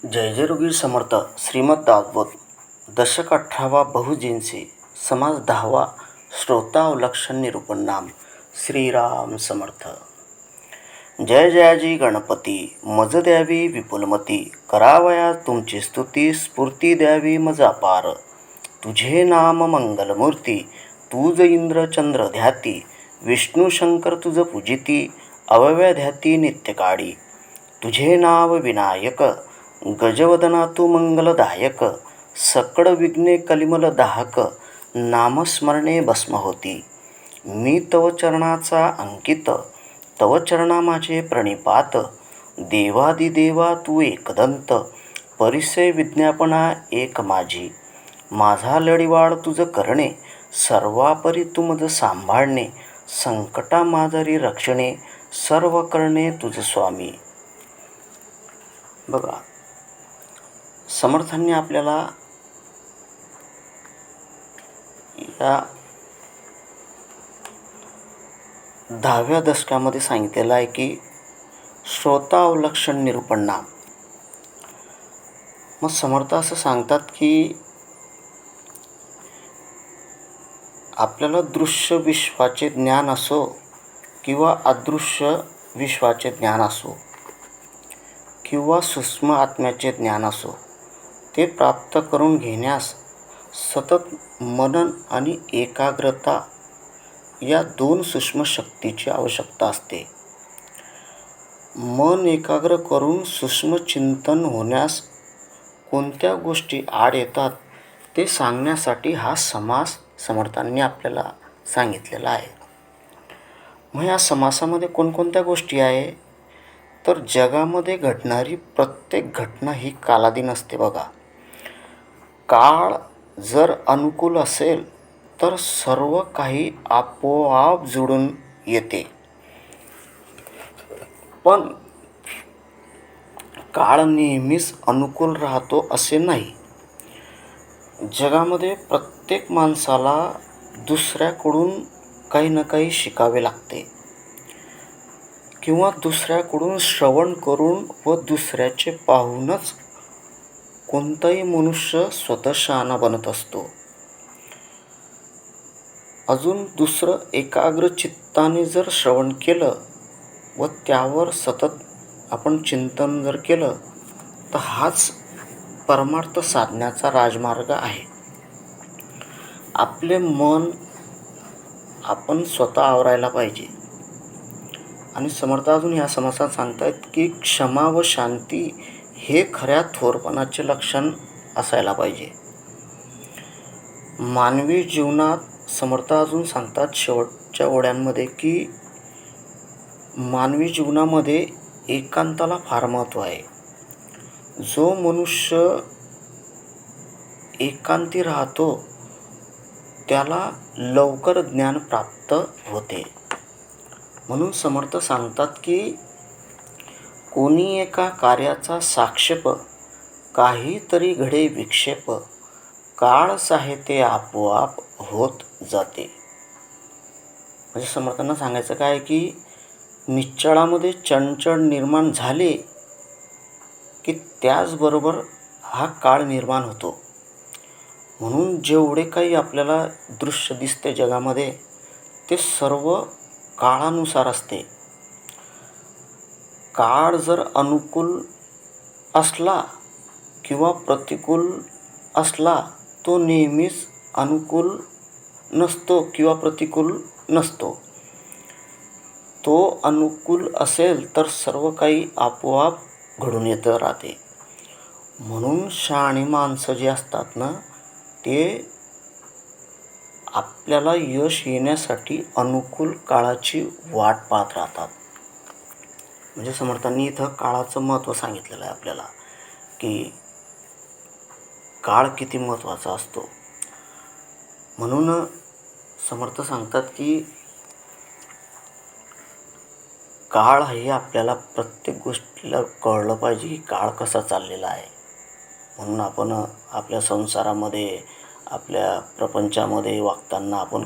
जय जय रघुवीर समर्थ श्रीमद भागवत दशक 18 बहुजींचे समास 10 श्रोतावलक्षण निरूपण नाम श्रीराम समर्थ. जय जयाजी गणपती मज द्यावी विपुलमती, करावया तुमची स्तुती स्फूर्ती द्यावी मज अपार. तुझे नाम मंगलमूर्ती तुझ इंद्र चंद्र ध्याती, विष्णू शंकर तुझ पूजिती अवव्य ध्याती नित्यकाळी. तुझे नाव विनायक गजवदना तू मंगलदायक, सकळ विघ्ने कलिमल दाहक, नामस्मरणे भस्म होती. मी तव चरणाचा अंकित तव चरणा माझे प्रणिपात. देवादिदेवा तू एकदंत परिसय विज्ञापना एक माझी. माझा लढीवाळ तुझ करणे सर्वापरी तू मज सांभाळणे. संकटा माजरी रक्षणे सर्व करणे तुझ स्वामी. बघा, समर्थांनी आपल्याला या 10व्या दशकामध्ये सांगितलेलं आहे की श्रोतावलक्षण निरूपण नाम. मग समर्थ असं सांगतात की आपल्याला दृश्य विश्वाचे ज्ञान असो किंवा अदृश्य विश्वाचे ज्ञान असो किंवा सूक्ष्म आत्म्याचे ज्ञान असो, ते प्राप्त करून घेण्यास सतत मनन आणि एकाग्रता या 2 सूक्ष्म शक्तीची आवश्यकता असते. मन एकाग्र करून सूक्ष्म चिंतन होण्यास कोणत्या गोष्टी आड येतात ते सांगण्यासाठी हा समास समर्थांनी आपल्याला सांगितलेला आहे. मग या समासामध्ये कोणकोणत्या गोष्टी आहे, तर जगामध्ये घडणारी प्रत्येक घटना ही कालाधीन असते. बघा, काळ जर अनुकूल असेल तर सर्व काही आपोआप जुळून येते, पण काळ नेहमीच अनुकूल राहतो असे नाही. जगामध्ये प्रत्येक माणसाला दुसऱ्याकडून काही ना काही शिकावे लागते किंवा दुसऱ्याकडून श्रवण करून व दुसऱ्याचे पाहूनच कोणताही मनुष्य स्वतः शहाणा बनत असतो. अजून दुसरं एकाग्र चित्ताने जर श्रवण केलं व त्यावर सतत आपण चिंतन जर केलं तर हाच परमार्थ साधण्याचा राजमार्ग आहे. आपले मन आपण स्वतः आवरायला पाहिजे. आणि समर्थ अजून या समासात सांगतायत की क्षमा व शांती हे खऱ्या थोरपणाचे लक्षण असायला पाहिजे. मानवी जीवनात समर्थ अजून सांगतात शेवटच्या ओळ्यांमध्ये की मानवी जीवनामध्ये एकांताला फार महत्त्व आहे. जो मनुष्य एकांती राहतो त्याला लवकर ज्ञान प्राप्त होते. म्हणून समर्थ सांगतात की कोणी एका कार्याचा साक्षेप, काहीतरी घडे विक्षेप, काळ साहेते आपोआप होत जाते. म्हणजे समर्थांना सांगायचं काय की निश्चळामध्ये चंचळ निर्माण झाले की त्याचबरोबर हा काळ निर्माण होतो. म्हणून जेवढे काही आपल्याला दृश्य दिसते जगामध्ये ते सर्व काळानुसार असते. काळ जर अनुकूल असला किंवा प्रतिकूल असला तो नेहमीच अनुकूल नसतो किंवा प्रतिकूल नसतो. तो अनुकूल असेल तर सर्व काही आपोआप घडून येतं राहते. म्हणून शहाणी माणसं जी असतात ना, ते आपल्याला यश येण्यासाठी अनुकूल काळाची वाट पाहत राहतात. म्हणजे समर्थांनी इथं काळाचं महत्त्व सांगितलेलं आहे आपल्याला की काळ किती महत्त्वाचा असतो. म्हणून समर्थ सांगतात की काळ हे आपल्याला प्रत्येक गोष्टीला कळलं पाहिजे की काळ कसा चाललेला आहे. म्हणून आपण आपल्या संसारामध्ये आपल्या प्रपंचामध्ये वागताना आपण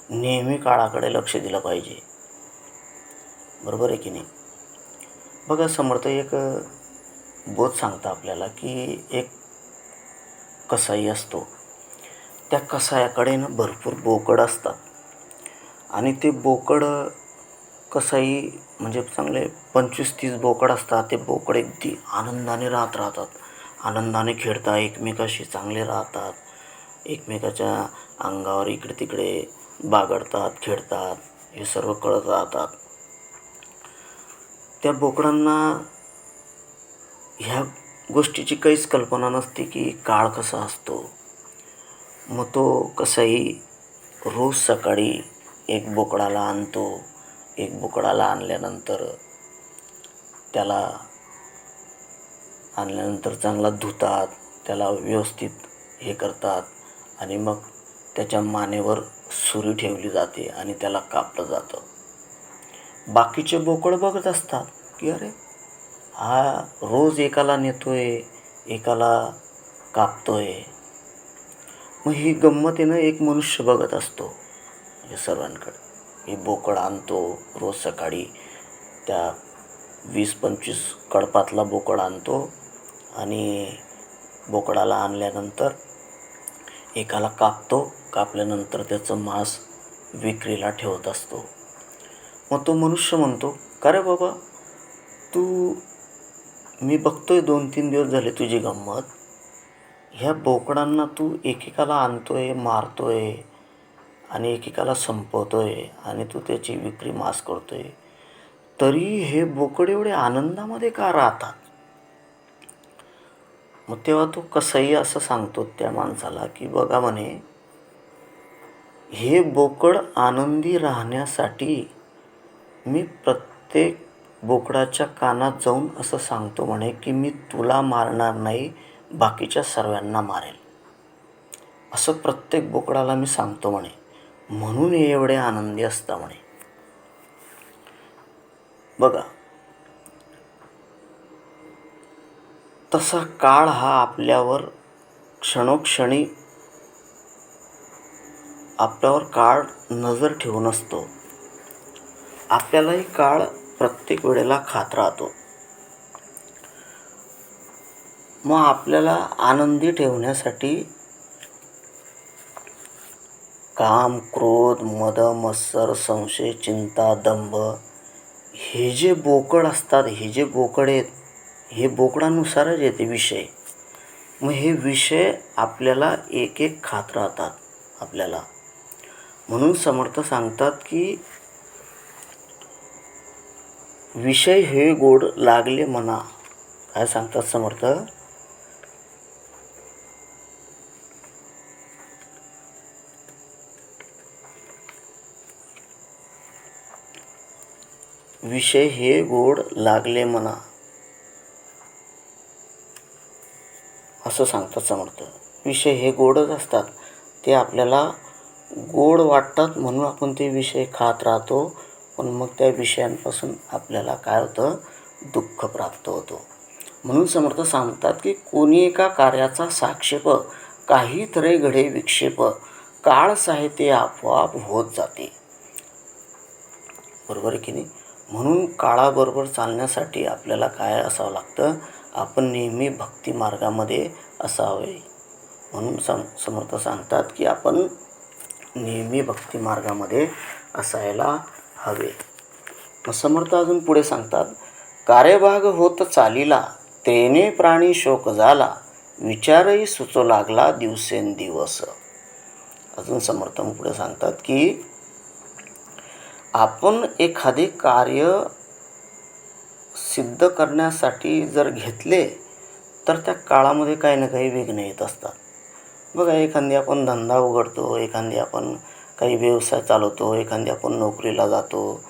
नेहमी काळाकडे लक्ष दिलं पाहिजे. बरोबर आहे की नाही? बघा समर्थ एक बोध सांगतं आपल्याला की एक कसाई असतो. त्या कसायाकडे ना भरपूर बोकड असतात आणि ते बोकड कसाई म्हणजे चांगले 25-30 बोकड असतात. ते बोकड अगदी आनंदाने राहतात. आनंदाने खेळतात, एकमेकाशी चांगले राहतात, एकमेकाच्या अंगावर इकडे तिकडे बागडतात, खेळतात, हे सर्व कळत राहतात. त्या बोकडांना ह्या गोष्टीची काहीच कल्पना नसते की काळ कसा असतो. मग तो कसाई रोज सकाळी एक बोकडाला आणतो. एक बोकडाला आणल्यानंतर चांगला धुतात, त्याला व्यवस्थित हे करतात आणि मग त्याच्या मानेवर सुरी ठेवली जाते आणि त्याला कापलं जातं. बाकीचे बोकड बघत असतात की अरे हा रोज एकाला नेतोय, एकाला कापतोय. मग ही गंमत आहे ना, एक मनुष्य बघत असतो या सर्वांकडे. हे बोकड आणतो रोज सकाळी, त्या 20-25 कळपातला बोकड आणतो आणि बोकडाला आणल्यानंतर एकाला कापतो. कापल्यानंतर त्याचं मांस विक्रीला ठेवत असतो. मग तो मनुष्य म्हणतो, का रे बाबा, मी बघतोय 2-3 दिवस झाले तुझी गंमत. ह्या बोकडांना तू एकेकाला आणतोय, मारतोय आणि एकेकाला संपवतोय आणि तू त्याची विक्री मांस करतोय. तरी हे बोकड एवढे आनंदामध्ये का राहतात? मग तेव्हा तो कसाई असं सांगतो त्या माणसाला की बघा म्हणे, हे बोकड आनंदी राहण्यासाठी मी प्रत्येक बोकडाच्या कानात जाऊन असं सांगतो म्हणे की मी तुला मारणार नाही, बाकीच्या सर्वांना मारेल. असं प्रत्येक बोकडाला मी सांगतो म्हणे, म्हणून हे एवढे आनंदी असतात म्हणे. बघा, तसा काळ हा आपल्यावर क्षणोक्षणी काळ नजर ठेवून असतो. आपल्यालाही काळ प्रत्येक वेळेला खात राहतो. मग आपल्याला आनंदी ठेवण्यासाठी काम, क्रोध, मद, मत्सर, संशय, चिंता, दंभ हे जे बोकड असतात, हे जे बोकड आहेत, हे बोकडानुसारच येते विषय. मग हे विषय आपल्याला एक एक खात राहतात आपल्याला. म्हणून समर्थ सांगतात की विषय हे गोड लागले मना. काय सांगतात समर्थ? विषय हे गोड लागले मना, असं सांगतात समर्थ. विषय हे गोडच असतात, ते आपल्याला गोड वाटतात म्हणून आपण ते विषय खात राहतो. पण मग त्या विषयांपासून आपल्याला काय होतं? दुःख प्राप्त होतो. म्हणून समर्थ सांगतात की कोणी एका कार्याचा साक्षेप, काहीतरी घडे विक्षेप, काळ साहित्य आपोआप होत जाते. बरोबर आहे की नाही? म्हणून काळाबरोबर चालण्यासाठी आपल्याला काय असावं लागतं? आपण नेहमी भक्ती मार्गामध्ये असावे. म्हणून समर्थ सांगतात की आपण नेहमी भक्ती मार्गामध्ये असायला हवे. मग समर्थ अजून पुढे सांगतात, कार्यभाग होत चालिला, तेने प्राणी शोक झाला, विचारही सुचू लागला दिवसेंदिवस. अजून समर्थ पुढे सांगतात की आपण एखादे कार्य सिद्ध करण्यासाठी जर घेतले तर त्या काळामध्ये काही ना काही विघ्न येत असतात. बघा, एखादी आपण धंदा उघडतो, एखादी आपण काही व्यवसाय चालवतो, एखादी आपण नोकरीला जातो,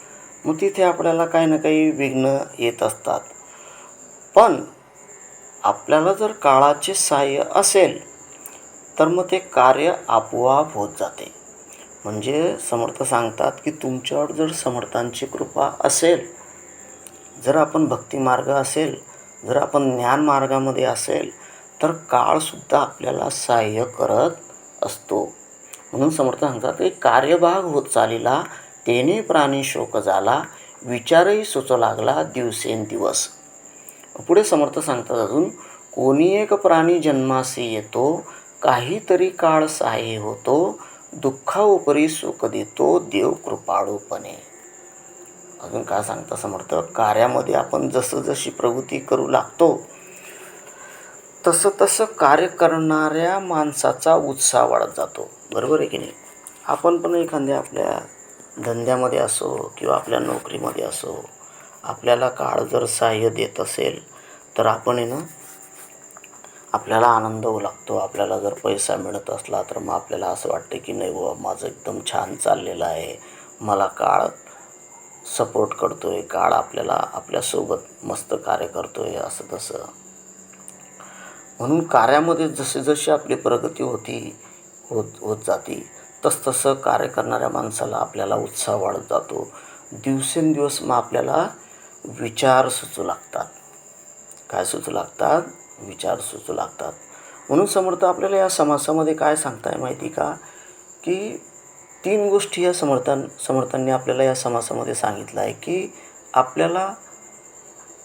मग तिथे आपल्याला काही ना काही विघ्न येत असतात. पण आपल्याला जर काळाचे साह्य असेल तर मग ते कार्य आपोआप होत जाते. म्हणजे समर्थ सांगतात की तुमच्यावर जर समर्थांची कृपा असेल, जर आपण भक्तिमार्ग असेल, जर आपण ज्ञानमार्गामध्ये असेल, तर काळसुद्धा आपल्याला सहाय्य करत असतो. म्हणून समर्थ सांगतात की कार्यभाग होत चालिला, तेने प्राणी शोक झाला, विचारही सुचू लागला दिवसेंदिवस. पुढे समर्थ सांगतात अजून, कोणी एक प्राणी जन्मासी येतो, काहीतरी काळ सहाय्य होतो, दुःखाउपरी सुख देतो देव कृपाळूपणे. अजून काय सांगता समर्थ, कार्यामध्ये आपण जसं जशी प्रवृत्ती करू लागतो तसं तसं कार्य करणाऱ्या माणसाचा उत्साह वाढत जातो. बरोबर आहे की नाही. आपण पण एखाद्या आपल्या धंद्यामध्ये असो किंवा आपल्या नोकरीमध्ये असो, आपल्याला काळ जर सहाय्य देत असेल तर आपण आहे ना, आपल्याला आनंद होऊ लागतो. आपल्याला जर पैसा मिळत असला तर मग आपल्याला असं वाटतं की नाही बुवा, माझं एकदम छान चाललेलं आहे, मला काळ सपोर्ट करतो आहे, काळ आपल्याला आपल्यासोबत मस्त कार्य करतो आहे, असं तसं. म्हणून कार्यामध्ये जसे जशी आपली प्रगती होत जाते तसतसं कार्य करणाऱ्या माणसाला आपल्याला उत्साह वाढत जातो. दिवसेंदिवस मग आपल्याला विचार सुचू लागतात. काय सुचू लागतात? विचार सुचू लागतात. म्हणून समर्थ आपल्याला या समासामध्ये काय सांगताय माहिती का, की 3 गोष्टी या समर्थांनी आपल्याला या समासामध्ये सांगितलं आहे, की आपल्याला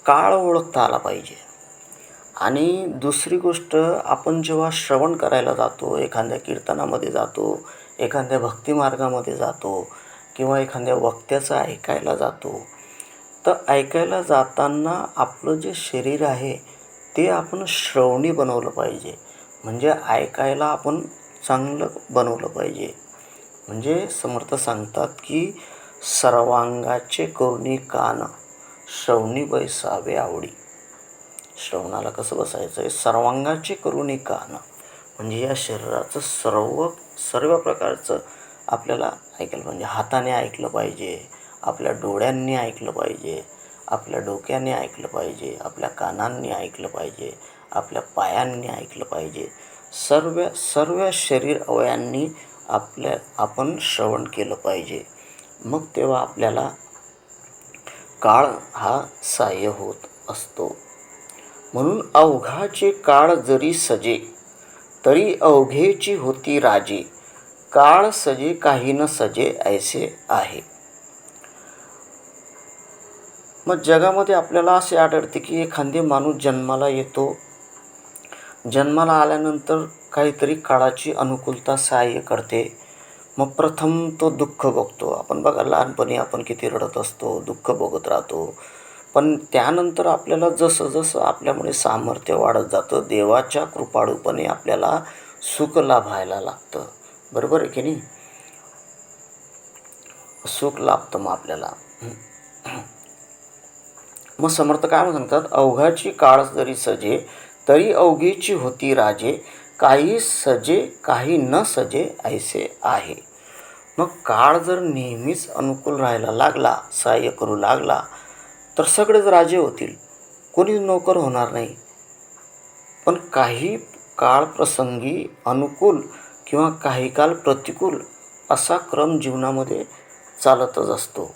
काळ ओळखता आला पाहिजे. आणि दुसरी गोष्ट, आपण जेव्हा श्रवण करायला जातो, एखाद्या कीर्तनामध्ये जातो, एखाद्या भक्तिमार्गामध्ये जातो किंवा एखाद्या वक्त्याचं ऐकायला जातो, तर ऐकायला जाताना आपलं जे शरीर आहे ते आपण श्रवणी बनवलं पाहिजे. म्हणजे ऐकायला आपण चांगलं बनवलं पाहिजे. म्हणजे समर्थ सांगतात की सर्वांगाचे करुणी कान, श्रवणी बैसावे आवडी. श्रवणाला कसं बसायचं आहे? सर्वांगाचे करुणी कान. म्हणजे या शरीराचं सर्व प्रकारचं आपल्याला ऐकायला पाहिजे. हाताने ऐकलं पाहिजे, आपल्या डोळ्यांनी ऐकलं पाहिजे, आपल्या डोक्याने ऐकलं पाहिजे, आपल्या कानांनी ऐकलं पाहिजे, आपल्या पायांनी ऐकलं पाहिजे. सर्व शरीर अवयांनी आपण श्रवण केलं पाहिजे. मग तेव्हा आपल्याला काळ हा सहाय्य होत असतो. म्हणून अवघाचे काळ जरी सजे, तरी अवघेची होती राजे, काळ सजे काही न सजे ऐसे आहे. मग जगामध्ये आपल्याला असे आढळते की एखादे माणूस जन्माला येतो, जन्माला आल्यानंतर काहीतरी काळाची अनुकूलता सहाय्य करते. मग प्रथम तो दुःख भोगतो. आपण बघा, लहानपणी आपण किती रडत असतो, दुःख भोगत राहतो. पण त्यानंतर आपल्याला जसं जसं आपल्यामुळे सामर्थ्य वाढत जातं, देवाच्या कृपाळूपणे आपल्याला सुख लाभायला लागतं. बरोबर आहे की नाही. सुख लाभतं मग आपल्याला. मग समर्थ काय सांगतात, अवघाची काळ जरी सजे, तरी अवघेची होती राजे, काही सजे काही न सजे ऐसे आहे. मग काळ जर नेहमीच अनुकूल राहायला लागला, सहाय्य करू लागला, तर सगळेच राजे होतील, कोणीच नोकर होणार नाही. पण काही काळ प्रसंगी अनुकूल किंवा काही काळ प्रतिकूल असा क्रम जीवनामध्ये चालतच असतो.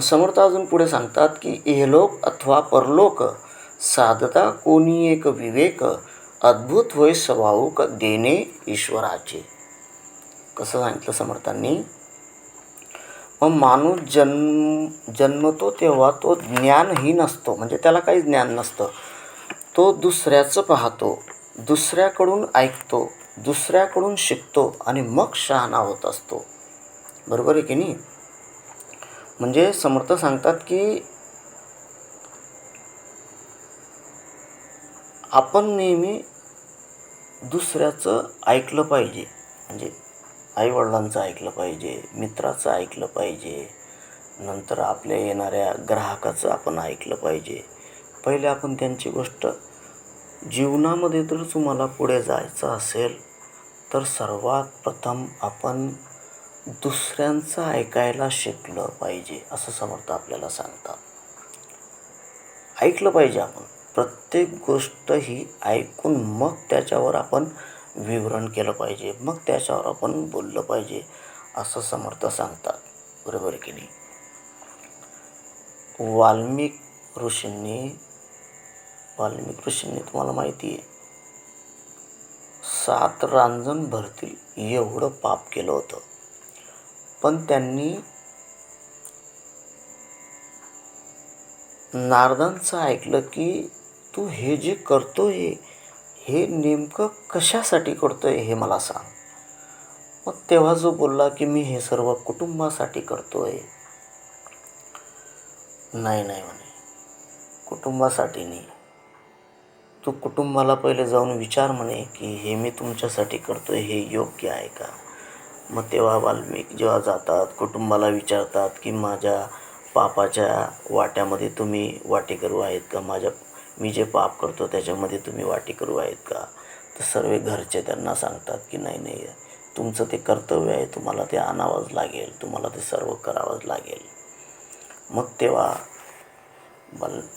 समर्थ अजून पुढे सांगतात की इहलोक अथवा परलोक साधता कोणी एक विवेक, अद्भुत होय स्वभावूक देणे ईश्वराचे. कसं सांगितलं समर्थांनी, मग माणूस जन्मतो तेव्हा तो ज्ञानहीन असतो. म्हणजे त्याला काही ज्ञान नसतं. तो दुसऱ्याचं पाहतो, दुसऱ्याकडून ऐकतो, दुसऱ्याकडून शिकतो आणि मग शहाणा होत असतो. बरोबर आहे की नाही. म्हणजे समर्थ सांगतात की आपण नेहमी दुसऱ्याचं ऐकलं पाहिजे. म्हणजे आईवडिलांचं ऐकलं पाहिजे, मित्राचं ऐकलं पाहिजे, नंतर आपल्या येणाऱ्या ग्राहकाचं आपण ऐकलं पाहिजे. पहिले आपण त्यांची गोष्ट, जीवनामध्ये जर तुम्हाला पुढे जायचं असेल तर सर्वात प्रथम आपण दुसऱ्यांचं ऐकायला शिकलं पाहिजे, असं समर्थ आपल्याला सांगतात. ऐकलं पाहिजे आपण प्रत्येक गोष्ट ही ऐकून मग त्याच्यावर आपण विवरण केलं पाहिजे, मग त्याच्यावर आपण बोललं पाहिजे, असं समर्थ सांगतात. बरोबर आहे की नाही. वाल्मिक ऋषींनी तुम्हाला माहिती आहे 7 रांजण भरतील एवढं पाप केलं होतं. पण त्यांनी नारदांचं ऐकलं की तू हे जे करतोय हे नेमकं कशासाठी करतोय हे मला सांग. मग तेव्हा जो बोलला की मी हे सर्व कुटुंबासाठी करतोय. नाही म्हणे, कुटुंबासाठी नाही. तू कुटुंबाला पहिले जाऊन विचार म्हणे की हे मी तुमच्यासाठी करतोय हे योग्य आहे का. मग तेव्हा वाल्मिक जेव्हा जातात कुटुंबाला विचारतात की माझ्या पापाच्या वाट्यामध्ये तुम्ही वाटेकरू आहेत का, मी जे पाप करतो त्याच्यामध्ये तुम्ही वाटेकरू आहेत का. तर सर्व घरचे त्यांना सांगतात की नाही, तुमचं ते कर्तव्य आहे, तुम्हाला ते आणावंच लागेल, तुम्हाला ते सर्व करावंच लागेल. मग तेव्हा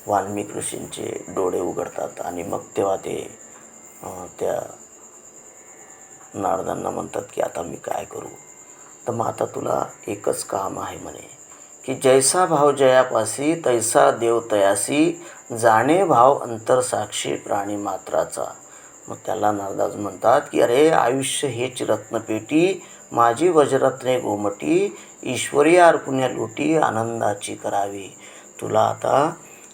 वाल्मिक ऋषींचे डोळे उघडतात आणि मग तेव्हा ते त्या नारदांना म्हणतात की आता मी काय करू. तर मग आता तुला एकच काम आहे म्हणे की जैसा भाव जयापासी तैसा देव तयासी, जाणे भाव अंतरसाक्षी प्राणी मात्राचा. मग त्याला नारदाज म्हणतात की अरे आयुष्य हेच रत्नपेटी, माझी वज्ररत्ने गोमटी, ईश्वरी अर्पुण्या लुटी आनंदाची करावी. तुला आता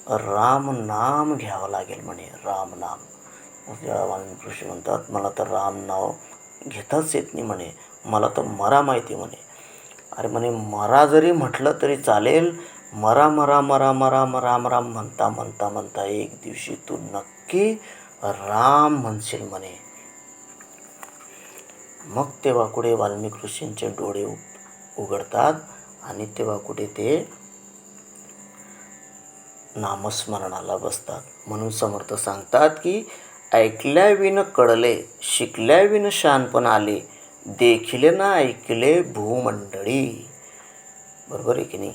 राम नाम घ्यावं लागेल म्हणे, राम नाम. जेव्हा वाल्मिक ऋषी म्हणतात मला तर राम नाव घेताच येत नाही म्हणे, मला तर मरा माहिती म्हणे. अरे म्हणे मरा जरी म्हटलं तरी चालेल, मरा मरा मरा मरा मरा मरा म्हणता म्हणता म्हणता एक दिवशी तू नक्की राम म्हणशील म्हणे. मग तेव्हा कुठे वाल्मिक ऋषींचे डोळे उघडतात आणि तेव्हा कुठे ते नामस्मरणाला बसतात. म्हणून समर्थ सांगतात की ऐकल्याविन कळले, शिकल्याविन शहाणपण आले, देखिले ना ऐकले भूमंडळी. बरोबर आहे की नाही.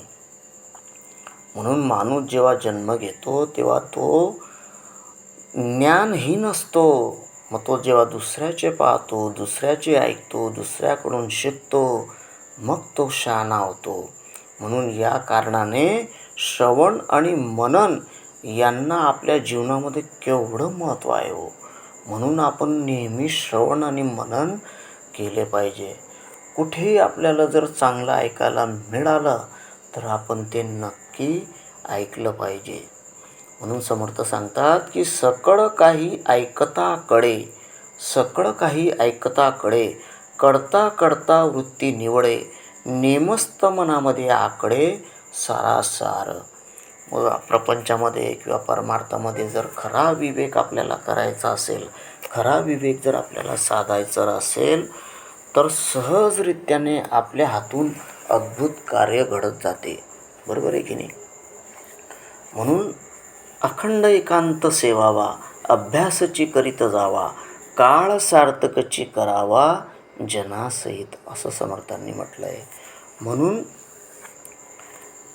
म्हणून माणूस जेव्हा जन्म घेतो तेव्हा तो ज्ञानहीन असतो. मग तो जेव्हा दुसऱ्याचे पाहतो, दुसऱ्याचे ऐकतो, दुसऱ्याकडून शिकतो, मग तो शहाणा होतो. म्हणून या कारणाने श्रवण आणि मनन यांना आपल्या जीवनामध्ये केवढं महत्त्व आहे हो. म्हणून आपण नेहमी श्रवण आणि मनन केले पाहिजे. कुठेही आपल्याला जर चांगलं ऐकायला मिळालं तर आपण ते नक्की ऐकलं पाहिजे. म्हणून समर्थ सांगतात की सकळ काही ऐकता कळे, सकळ काही ऐकता कळे, कळता कळता वृत्ती निवळे, नेमस्त मनामध्ये आकडे सारासार. मग प्रपंचामध्ये किंवा परमार्थामध्ये जर खरा विवेक आपल्याला करायचा असेल, खरा विवेक जर आपल्याला साधायचा असेल तर सहजरित्याने आपल्या हातून अद्भुत कार्य घडत जाते. बरोबर आहे की नाही. म्हणून अखंड एकांत सेवावा, अभ्यासची करीत जावा, काळ सार्थकची करावा जनासहित, असं समर्थांनी म्हटलं आहे. म्हणून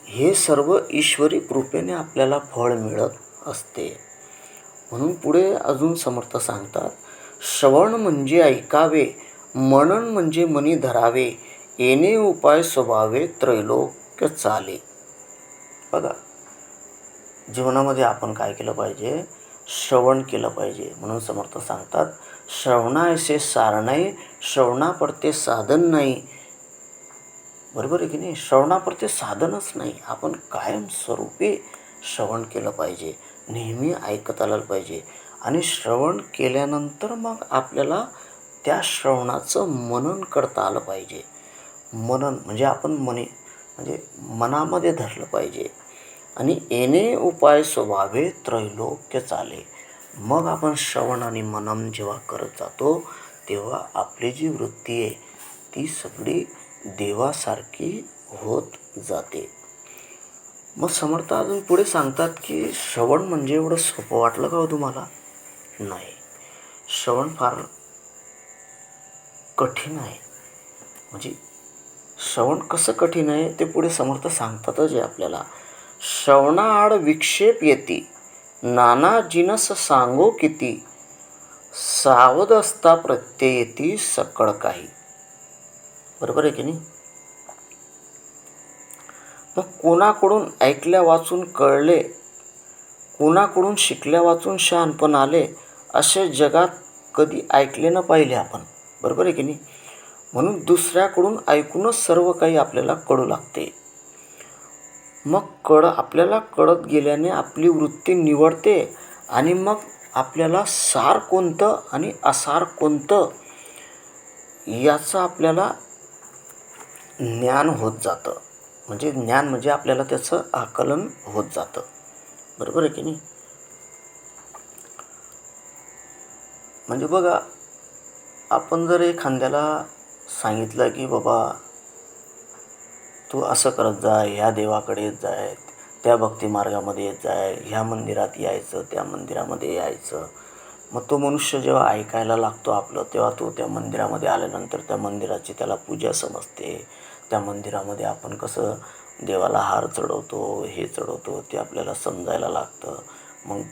हे सर्व ईश्वरी कृपेने आपल्याला फळ मिळत असते. म्हणून पुढे अजून समर्थ सांगतात श्रवण म्हणजे ऐकावे, मनन म्हणजे मनी धरावे, येणे उपाय स्वभावे त्रैलोक्य चाले. बघा जीवनामध्ये आपण काय केलं पाहिजे, श्रवण केलं पाहिजे. म्हणून समर्थ सांगतात श्रवणाऐसे सार नाही, श्रवणापरते साधन नाही. बरोबर आहे की नाही. श्रवणापरते साधनच नाही, आपण कायम स्वरूपी श्रवण केलं पाहिजे, नेहमी ऐकत आलं पाहिजे. आणि श्रवण केल्यानंतर मग आपल्याला त्या श्रवणाचं मनन करता आलं पाहिजे. मनन म्हणजे आपण म्हणजे मनामध्ये धरलं पाहिजे. आणि येणे उपाय स्वभावे त्रैलोक्य चाले. मग आपण श्रवण आणि मनन जेव्हा करत जातो तेव्हा आपली जी वृत्ती आहे ती सगळी देवासारखी होत जाते. मग समर्थ अजून पुढे सांगतात की श्रवण म्हणजे एवढं सोपं वाटलं का हो तुम्हाला. नाही, श्रवण फार कठीण आहे. म्हणजे श्रवण कसं कठीण आहे ते पुढे समर्थ सांगतातच आहे आपल्याला. श्रवणाआड विक्षेप येती, नाना जिनस सांगो किती, सावध असता प्रत्यय येती सकळ काही. बरोबर आहे की नाही. मग कोणाकडून ऐकल्या वाचून कळले, कोणाकडून शिकल्या वाचून शहाणपण आले, असे जगात कधी ऐकले न पाहिले आपण. बरोबर आहे की नाही. म्हणून दुसऱ्याकडून ऐकूनच सर्व काही आपल्याला कळू लागते. मग आपल्याला कळत गेल्याने आपली वृत्ती निवडते आणि मग आपल्याला सार कोणतं आणि असार कोणतं याचं आपल्याला ज्ञान होत जातं. म्हणजे ज्ञान म्हणजे आपल्याला त्याचं आकलन होत जातं. बरोबर आहे की नाही? म्हणजे बघा, आपण जर एखाद्याला सांगितलं की बाबा तू असं करत जा, ह्या देवाकडे येत जाय, त्या भक्ती मार्गामध्ये येत जाय, ह्या मंदिरात यायचं, त्या मंदिरामध्ये यायचं. मग तो मनुष्य जेव्हा ऐकायला लागतो आपलं, तेव्हा तो त्या मंदिरामध्ये आल्यानंतर त्या मंदिराची त्याला पूजा समजते. त्या मंदिरामध्ये आपण कसं देवाला हार चढवतो, हे चढवतो, ते आपल्याला समजायला लागतं. मग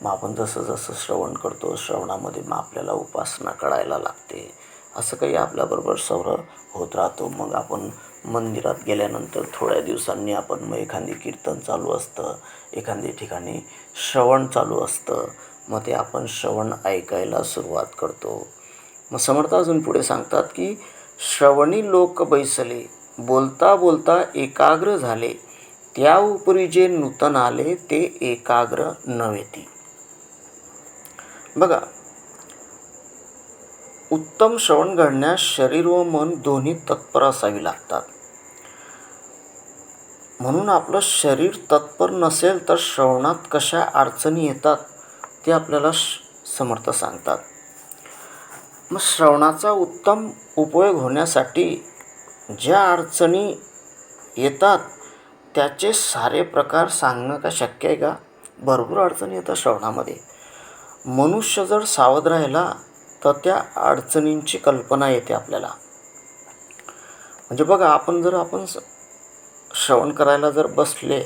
मग आपण जसं जसं श्रवण करतो, श्रवणामध्ये मग आपल्याला उपासना कळायला लागते. असं काही आपल्याबरोबर सर्व होत राहतो. मग आपण मंदिरात गेल्यानंतर थोड्या दिवसांनी आपण मग एखादी कीर्तन चालू असतं, एखादी ठिकाणी श्रवण चालू असतं. मग ते आपण श्रवण ऐकायला सुरुवात करतो. मग समर्थ अजून पुढे सांगतात की श्रवणी लोक बैसले, बोलता बोलता एकाग्र झाले, त्या उपरी जे नूतन आले ते एकाग्र नव्हेती. बघा, उत्तम श्रवण घडण्यास शरीर व मन दोन्ही तत्पर असावी लागतात. म्हणून आपलं शरीर तत्पर नसेल तर श्रवणात कशा अडचणी येतात ते आपल्याला समर्थ सांगतात. मग श्रवणाचा उत्तम उपयोग होण्यासाठी ज्या अडचणी येतात त्याचे सारे प्रकार सांगणं का शक्य आहे का? भरपूर अडचणी येतात श्रवणामध्ये. मनुष्य जर सावध राहिला तर त्या अडचणींची कल्पना येते आपल्याला. म्हणजे बघा, आपण श्रवण करायला जर बसले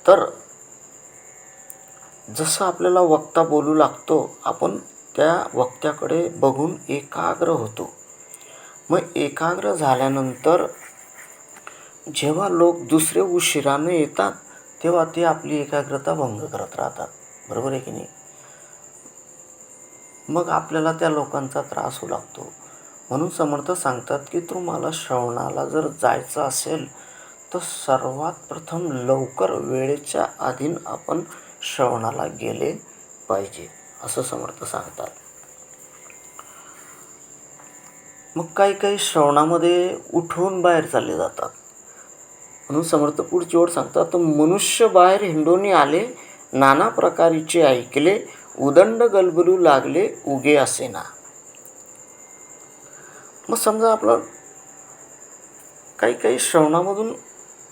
तर जसं आपल्याला वक्ता बोलू लागतो, आपण त्या वक्त्याकडे बघून एकाग्र होतो. मग एकाग्र झाल्यानंतर जेव्हा लोक दुसरे उशिराने येतात तेव्हा ते आपली एकाग्रता भंग करत राहतात. बरोबर आहे की नाही? मग आपल्याला त्या लोकांचा त्रास होऊ लागतो. म्हणून समर्थ सांगतात की तुम्हाला श्रवणाला जर जायचं असेल तर सर्वात प्रथम लवकर वेळेच्या आधीन आपण श्रवणाला गेले पाहिजे, असं समर्थ सांगतात. मग काही काही श्रवणामध्ये उठून बाहेर चालले जातात. म्हणून समर्थ पुढची ओळ सांगतात, तर मनुष्य बाहेर हिंडून आले, नाना प्रकारीचे ऐकले, उदंड गलबलू लागले, उगे असेना. मग समजा आपलं काही काही श्रवणामधून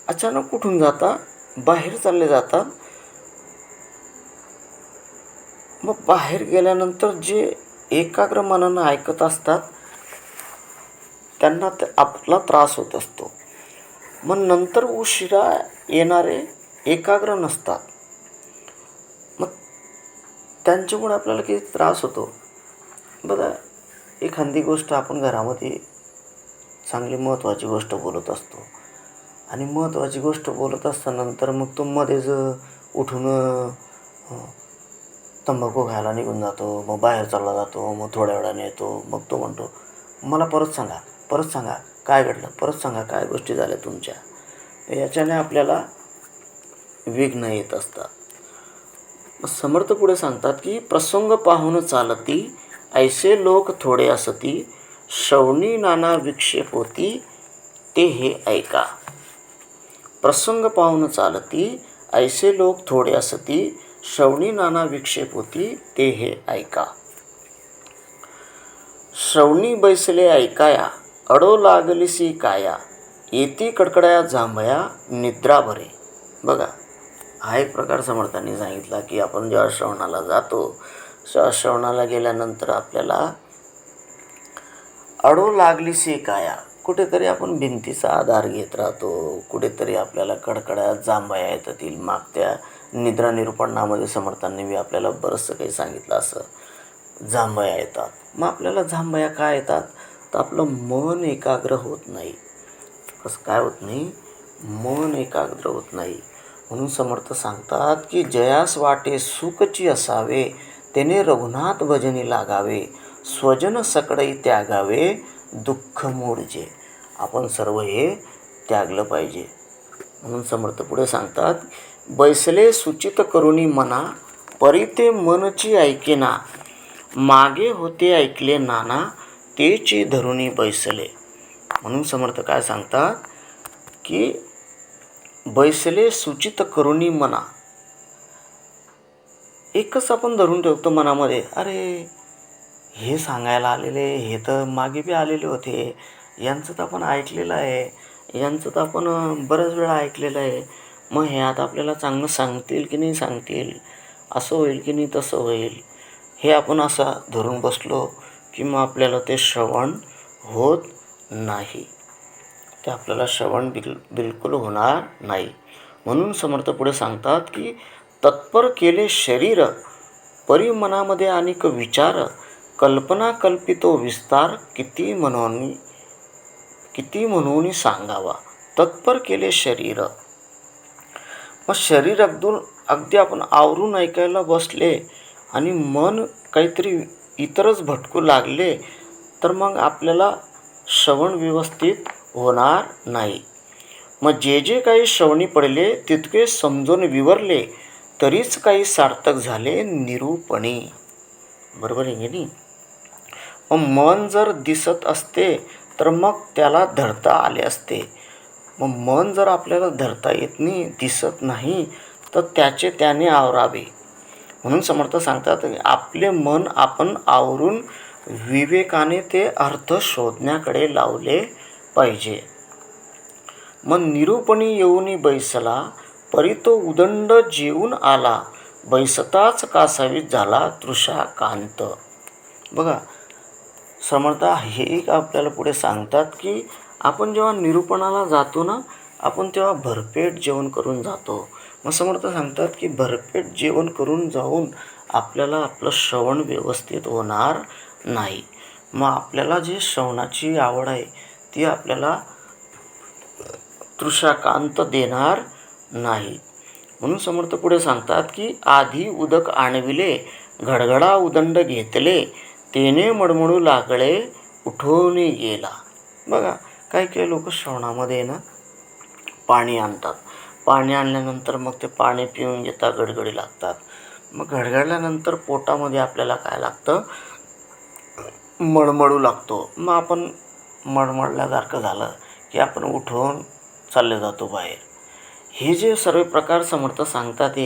अचानक उठून जाता, बाहेर चालले जातात. मग बाहेर गेल्यानंतर जे एकाग्र मनानं ऐकत असतात त्यांना आपला त्रास होत असतो. मग नंतर उशिरा येणारे एकाग्र नसतात, मग त्यांच्यामुळे आपल्याला किती त्रास होतो. बघा, एखादी गोष्ट आपण घरामध्ये चांगली महत्त्वाची गोष्ट बोलत असतो आणि महत्त्वाची गोष्ट बोलत असतानंतर मग तो मध्येच उठून तंबाखू खायला निघून जातो. मग बाहेर चालला जातो. मग थोड्या वेळाने येतो. मग तो म्हणतो, मला परत सांगा काय घडलं, परत सांगा काय गोष्टी झाल्या तुमच्या. याच्याने आपल्याला विघ्न येत असतात. मग समर्थ पुढे सांगतात की प्रसंग पाहून चालती, ऐसे लोक थोडे असती, श्रवणी नाना विक्षेप होती, ते हे ऐका. प्रसंग पाहून चालती, ऐसे लोक थोडे असती, श्रवणी नाना विक्षेप होती, ते हे ऐका. श्रवणी बैसले ऐकाया, अडो लागलीसी काया, येती कडकड्या जांभया, निद्रा भरे. बघा, हा एक प्रकार समर्थांनी सांगितला की आपण जेव्हा श्रवणाला जातो, श्रवणाला गेल्यानंतर आपल्याला अडो लागलीसी काया, कुठेतरी आपण भिंतीचा आधार घेत राहतो, कुठेतरी आपल्याला कडकड्या जांभया येतील. मागच्या निद्रा निरूपणामध्ये समर्थांनी बी आपल्याला बरंचसं काही सांगितलं. असं जांभया येतात. मग आपल्याला जांभया काय येतात, तर आपलं मन एकाग्र होत नाही. कसं काय होत नाही? मन एकाग्र होत नाही. म्हणून समर्थ सांगतात की जयास वाटे सुखची असावे, त्याने रघुनाथ भजनी लागावे, स्वजन सकळई त्यागावे, दुःख मोडजे. आपण सर्व हे त्यागलं पाहिजे. म्हणून समर्थ पुढे सांगतात बैसले सूचित करुणी मना, परी ते मनची ऐकेना, मागे होते ऐकले नाना, तेची धरुणी बैसले. म्हणून समर्थ काय सांगतात की बैसले सूचित करुणी मना, एकच आपण धरून ठेवतो मनामध्ये, अरे हे सांगायला आलेले, हे तर मागे बी आलेले होते, यांचं तर आपण ऐकलेलं आहे, यांचं तर आपण बऱ्याच वेळा ऐकलेलं आहे, मग हे आता आपल्याला चांगलं सांगतील की नाही सांगतील, असं होईल की नाही तसं होईल, हे आपण असं धरून बसलो की मग आपल्याला ते श्रवण होत नाही, ते आपल्याला श्रवण बिलकुल होणार नाही. म्हणून समर्थ पुढे सांगतात की तत्पर केले शरीर, परी मनामध्ये अनेक विचार, कल्पना कल्पितो विस्तार, किती म्हणून सांगावा. तत्पर केले शरीर, मग शरीर अगदी आपण आवरून ऐकायला बसले आणि मन काहीतरी इतरच भटकू लागले तर मग आपल्याला श्रवण व्यवस्थित होणार नाही. मग जे जे काही श्रवणी पडले तितके समजून विवरले, तरीच काही सार्थक झाले निरूपणी. बरोबर आहे की नाही. मग मन जर दिसत असते तर मग त्याला धरता आले असते. मग मन जर आपल्याला धरता येत नाही, दिसत नाही, तर त्याने आवरावे. म्हणून समर्थ सांगतात आपले मन आपण आवरून विवेकाने ते अर्थ शोधण्याकडे लावले पाहिजे. मग निरूपणी येऊनी बैसला, परी तो उदंड जेवून आला, बैसताच कासावीस झाला तृषा कांत. बघा समर्थ हे आपल्याला पुढे सांगतात की आपण जेव्हा निरूपणाला जातो ना, आपण तेव्हा भरपेट जेवण करून जातो. मग समर्थ सांगतात की भरपेट जेवण करून जाऊन आपल्याला आपलं श्रवण व्यवस्थित होणार नाही. मग आपल्याला जे श्रवणाची आवड आहे ती आपल्याला तृषाकांत देणार नाही. म्हणून समर्थ पुढे सांगतात की आधी उदक आणविले, घडघडा उदंड घेतले, तेने मडमडू लागले, उठून गेला. बघा काही काही लोक श्रवणामध्ये ना पाणी आणतात, पाणी आणल्यानंतर मग ते पाणी पिऊन घेतात, गडगडी लागतात. मग गडगडल्यानंतर पोटामध्ये आपल्याला काय लागतं, मळमळू लागतो. मग आपण मळमळल्यासारखं झालं की आपण उठून चालले जातो बाहेर. हे जे सर्व प्रकार समर्थ सांगतात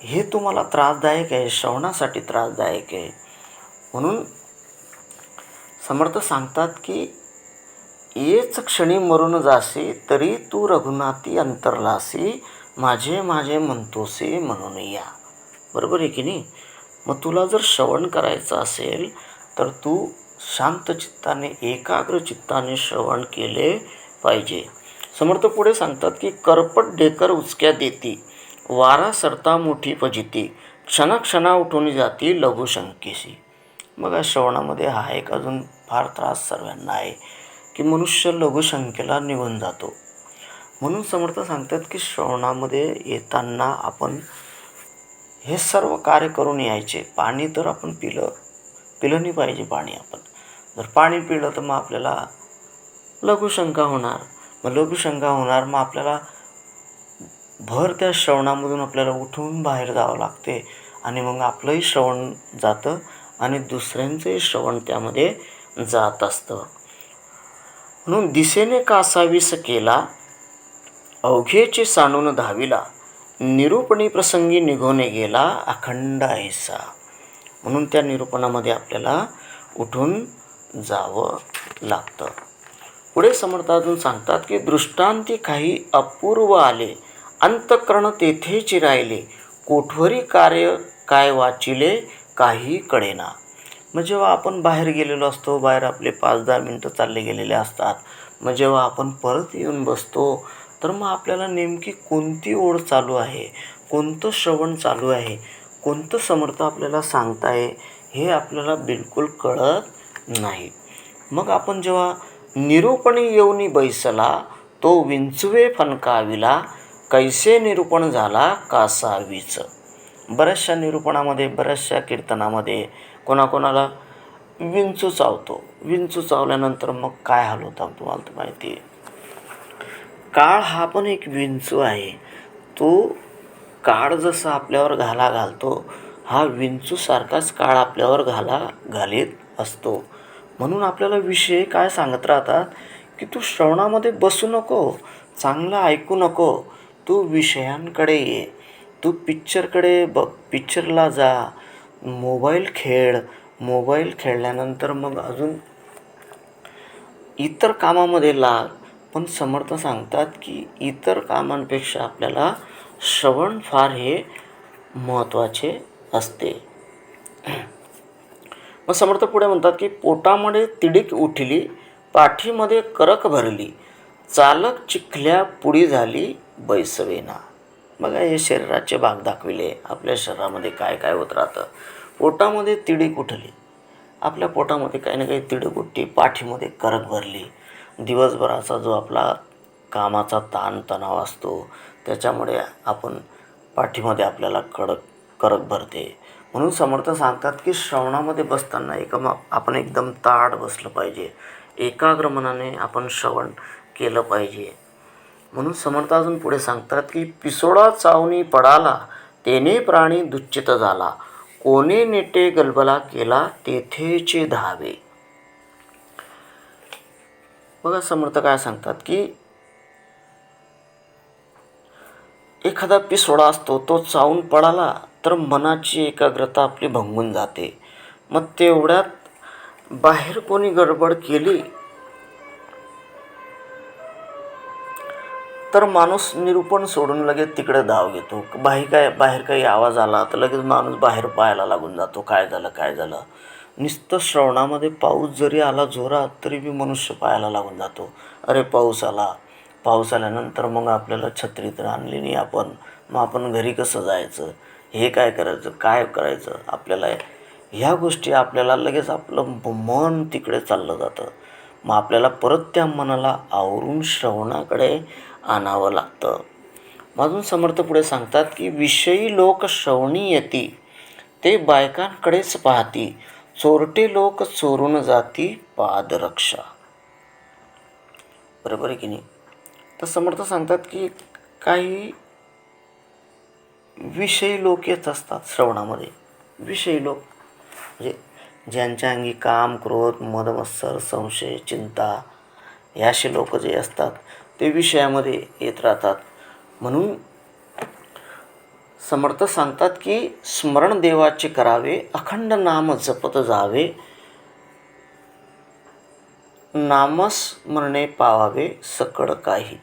हे तुम्हाला त्रासदायक आहे, श्रवणासाठी त्रासदायक आहे. म्हणून समर्थ सांगतात की येच क्षणी मरून जासी, तरी तू रघुनाथी अंतरलासी, माझे माझे म्हणतोसे म्हणून या. बरोबर आहे की नाही. मग तुला जर श्रवण करायचं असेल तर तू शांत चित्ताने, एकाग्र चित्ताने श्रवण केले पाहिजे. समर्थ पुढे सांगतात की करपट ढेकर उचक्या देती, वारा सरता मोठी फजिती, क्षणाक्षणा उठून जाती लघुशंकेशी. बघा श्रवणामध्ये हा एक अजून फार त्रास सर्वांना आहे की मनुष्य लघुशंकेला निघून जातो. म्हणून समर्थ सांगतात की श्रवणामध्ये येताना आपण हे सर्व कार्य करून यायचे. पाणी तर आपण पिलं नाही पाहिजे. पाणी आपण जर पाणी पिलं तर मग आपल्याला लघुशंका होणार. मग आपल्याला भर त्या श्रवणामधून आपल्याला उठून बाहेर जावं लागते आणि मग आपलंही श्रवण जातं आणि दुसऱ्यांचंही श्रवण त्यामध्ये जात असतं. म्हणून दिसेने कासावीस केला, अवघेचे सांडून धाविला, निरूपणी प्रसंगी निघून गेला अखंड ऐसा. म्हणून त्या निरूपणामध्ये आपल्याला उठून जावं लागतं. पुढे समर्थ अजून सांगतात की दृष्टांती काही अपूर्व आले, अंतःकरण तेथेच राहिले, कोठवरी कार्य काय वाचिले काही कळेना. मग जेव्हा आपण बाहेर गेलेलो असतो, बाहेर आपले 5-10 मिनटं चालले गेलेले असतात, मग जेव्हा आपण परत येऊन बसतो तर मग आपल्याला नेमकी कोणती ओढ चालू आहे, कोणतं श्रवण चालू आहे, कोणतं समर्थ आपल्याला सांगताय हे आपल्याला बिलकुल कळत नाही. मग आपण जेव्हा निरूपणी येऊनी बैसला, तो विंचवे फणकाविला, कैसे निरूपण झाला कासावीच. बऱ्याचशा निरूपणामध्ये, बऱ्याचशा कीर्तनामध्ये कोणाकोणाला विंचू चावतो. विंचू चावल्यानंतर मग काय हाल होतात तुम्हाला तर माहिती आहे. काळ हा पण एक विंचू आहे. तो काळ जसा आपल्यावर घाला घालतो, हा विंचूसारखाच काळ आपल्यावर घाला घालीत असतो. म्हणून आपल्याला विषय काय सांगत राहतात की तू श्रवणामध्ये बसू नको, चांगलं ऐकू नको, तू विषयांकडे ये, तू पिक्चरकडे बघ, पिक्चरला जा, मोबाईल खेळ, मोबाईल खेळल्यानंतर मग अजून इतर कामामध्ये लाग. पण समर्थ सांगतात की इतर कामांपेक्षा आपल्याला श्रवण फार हे महत्त्वाचे असते. मग समर्थ पुढे म्हणतात की पोटामध्ये तिडीक उठली, पाठीमध्ये करक भरली, चालक चिखल्या पुडी झाली बैसवेना. बघा, हे शरीराचे भाग दाखविले. आपल्या शरीरामध्ये काय काय होत राहतं. पोटामध्ये तिडीक उठली, आपल्या पोटामध्ये काही ना काही तिडीक उठली, पाठीमध्ये करक भरली. दिवसभराचा जो आपला कामाचा ताणतणाव असतो त्याच्यामुळे आपण पाठीमध्ये आपल्याला करक भरते. म्हणून समर्थ सांगतात की श्रवणामध्ये बसताना आपण एकदम ताठ बसलं पाहिजे, एकाग्र मनाने आपण श्रवण केलं पाहिजे. म्हणून समर्थ अजून पुढे सांगतात की पिसोडा चावणी पडाला, तेने प्राणी दुच्चित झाला, कोणे नेटे गलबला केला, तेथेचे धावे. बघा, समर्थ काय सांगतात की एखादा पिसोडा असतो, तो चावून पडाला तर मनाची एकाग्रता आपली भंगून जाते. मग तेवढ्यात बाहेर कोणी गडबड केली तर माणूस निरूपण सोडून लगेच तिकडे धाव घेतो. बाहेर काही आवाज आला तर लगेच माणूस बाहेर पाहायला लागून जातो, काय झालं काय झालं. नुसतं श्रवणामध्ये पाऊस जरी आला जोरात तरी बी मनुष्य पाहायला लागून जातो, अरे पाऊस आला. पाऊस आल्यानंतर मग आपल्याला छत्री तर आणली नाही आपण, मग आपण घरी कसं जायचं, हे काय करायचं, काय करायचं. आपल्याला ह्या गोष्टी आपल्याला लगेच आपलं मन तिकडे चाललं जातं. मग आपल्याला परत त्या मनाला आवरून श्रवणाकडे आणावं लागतं. अजून समर्थ पुढे सांगतात की विषयी लोक श्रवणी येती, ते बायकांकडेच पाहती, चोरटे लोक चोरून जाती पादरक्षा. बरोबर आहे की नाही. तर समर्थ सांगतात की काही विषयी लोक येत असतात श्रवणामध्ये. विषयी लोक म्हणजे ज्यांच्या अंगी काम, क्रोध, मद, मत्सर, संशय, चिंता हे असे लोक जे असतात ते विषयामध्ये येत राहतात. म्हणून समर्थ सांगतात की स्मरण देवाचे करावे, अखंड नाम जपत जावे, नामस्मरणे पावावे सकळ काही.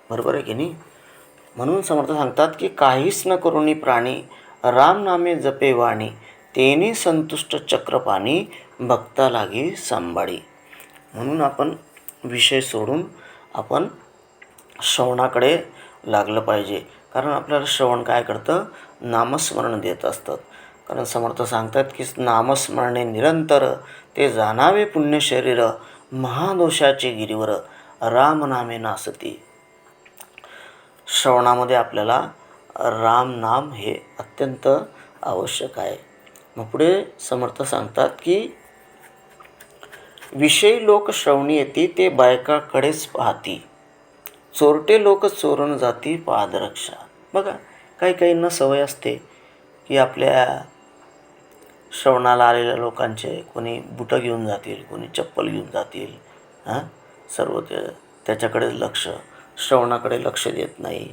बरोबर आहे की नाही. म्हणून समर्थ सांगतात की काहीच न करुणी प्राणी, राम नामे जपे वाणी, तेने संतुष्ट चक्रपाणी, भक्ता लागी सांभाळी. म्हणून आपण विषय सोडून आपण श्रवणाकडे लागलं पाहिजे. कारण आपल्याला श्रवण काय करतं, नामस्मरण देत असतात. कारण समर्थ सांगतात की नामस्मरणे निरंतर, ते जाणावे पुण्य शरीर, महादोषाचे गिरीवर, राम नामे नासती. श्रवणामध्ये आपल्याला राम नाम हे अत्यंत आवश्यक आहे. मग पुढे समर्थ सांगतात की विषयी लोक श्रवणी येती, ते बायकाकडेच पाहती, चोरटे लोक चोरून जाती पादरक्षा. बघा, काही काहींना सवय असते की आपल्या श्रवणाला आलेल्या लोकांचे कोणी बुटं घेऊन जातील, कोणी चप्पल घेऊन जातील, सर्व त्याच्याकडे लक्ष, श्रवणाकडे लक्ष देत नाही.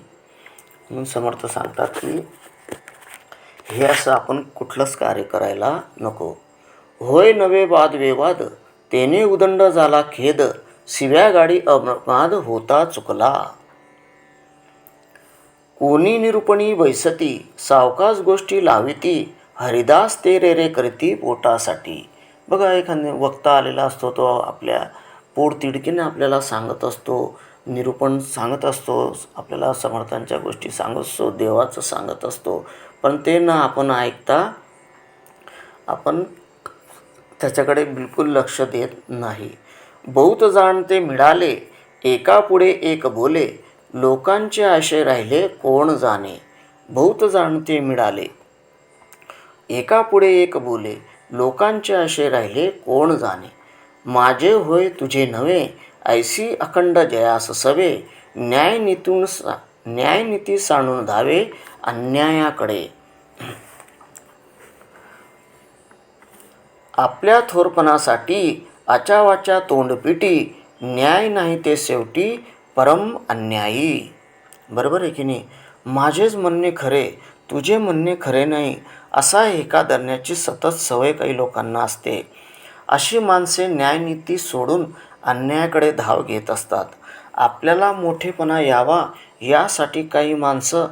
म्हणून समर्थ सांगतात की हे असं आपण कुठलंच कार्य करायला नको. होय नवे वाद विवाद, तेने उदंड झाला खेद, शिव्या गाडी अपमाद होता चुकला, कोणी निरूपणी बैसती, सावकाश गोष्टी लाविती, हरिदास ते रे करती पोटासाठी. बघा, एखादा वक्ता आलेला असतो, तो आपल्या पोटतिडकीने आपल्याला सांगत असतो, निरूपण सांगत असतो, आपल्याला समर्थांच्या गोष्टी सांगत असतो, देवाचं सांगत असतो. पण ते न आपण ऐकता आपण त्याच्याकडे बिलकुल लक्ष देत नाही. बहुत जाणते मिळाले, एकापुढे एक बोले, लोकांचे आशय राहिले कोण जाणे. बहुत जाणते मिळाले, एकापुढे एक बोले, लोकांचे आशय राहिले कोण जाणे. माझे होय तुझे नव्हे, ऐसी अखंड जयास सवे, न्याय न्यायनीती सांडून धावे अन्यायाकडे. आपल्या थोरपणासाठी आचावाच्या तोंडपिटी, न्याय नाही ते शेवटी परम अन्यायी. बरोबर आहे की नाही? माझेच म्हणणे खरे, तुझे म्हणणे खरे नाही, असा एका धरण्याची सतत सवय काही लोकांना असते. अशी माणसे न्यायनीती सोडून अन्यायाकडे धाव घेत असतात. आपल्याला मोठेपणा यावा यासाठी काही माणसं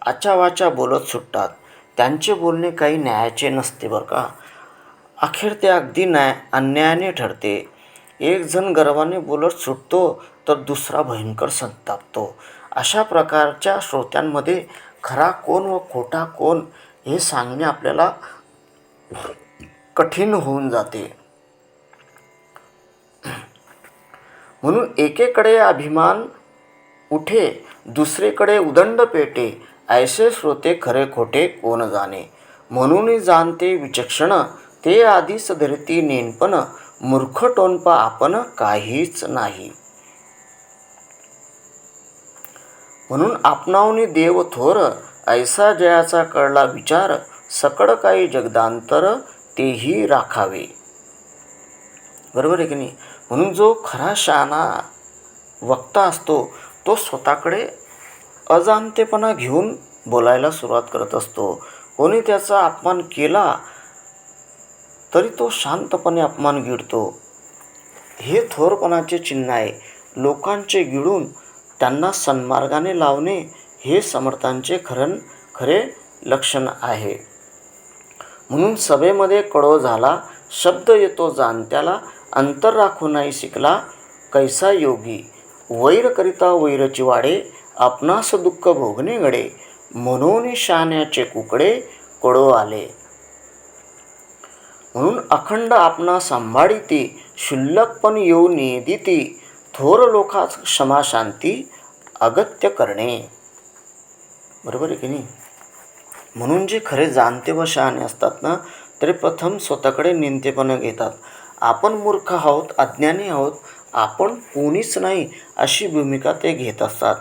आचावाचा बोलत सुटतात. त्यांचे बोलणे काही न्यायाचे नसते बरं का. अखेर ते अगदी अन्यायाने ठरते. एक जण गर्वाने बोलत सुटतो तर दुसरा भयंकर संतापतो. अशा प्रकारच्या श्रोत्यांमध्ये खरा कोण व खोटा कोण हे सांगणे आपल्याला कठीण होऊन जाते. म्हणून एकेकडे अभिमान उठे, दुसरीकडे उदंड पेटे, ऐसे श्रोते खरे खोटे कोण जाणे. म्हणून जाणते विचक्षण, ते आधीच धरती नेनपण, मूर्ख टोनपा आपण काहीच नाही. म्हणून आपणावनी देव थोर, ऐसा जयाचा कळला विचार, सकळ काही जगदांतर तेही राखावे. बरोबर आहे की नाही? म्हणून जो खरा शहाणा वक्ता असतो तो स्वतःकडे अजाणतेपणा घेऊन बोलायला सुरुवात करत असतो. कोणी त्याचा अपमान केला तरी तो शांतपणे अपमान गिळतो. हे थोरपणाचे चिन्ह आहे. लोकांचे गिळून त्यांना सन्मार्गाने लावणे हे समर्थांचे खरे लक्षण आहे. म्हणून सभेमध्ये कडो झाला, शब्द येतो जाणत्याला, अंतर राखू नाही शिकला कैसा योगी. वैर करिता वैरची वाडे, आपणास दुःख भोगणे घडे, म्हणून शहाण्याचे कुकडे कडो आले. म्हणून अखंड आपणा सांभाळीती, क्षुल्लक पण येऊ निदिती, थोर लोकाच क्षमा शांती अगत्य करणे. बरोबर आहे की नाही? म्हणून जे खरे जाणते व शहाणे असतात ना, तरी प्रथम स्वतःकडे निंतेपणा घेतात. आपण मूर्ख आहोत, अज्ञानी आहोत, आपण कोणीच नाही अशी भूमिका ते घेत असतात.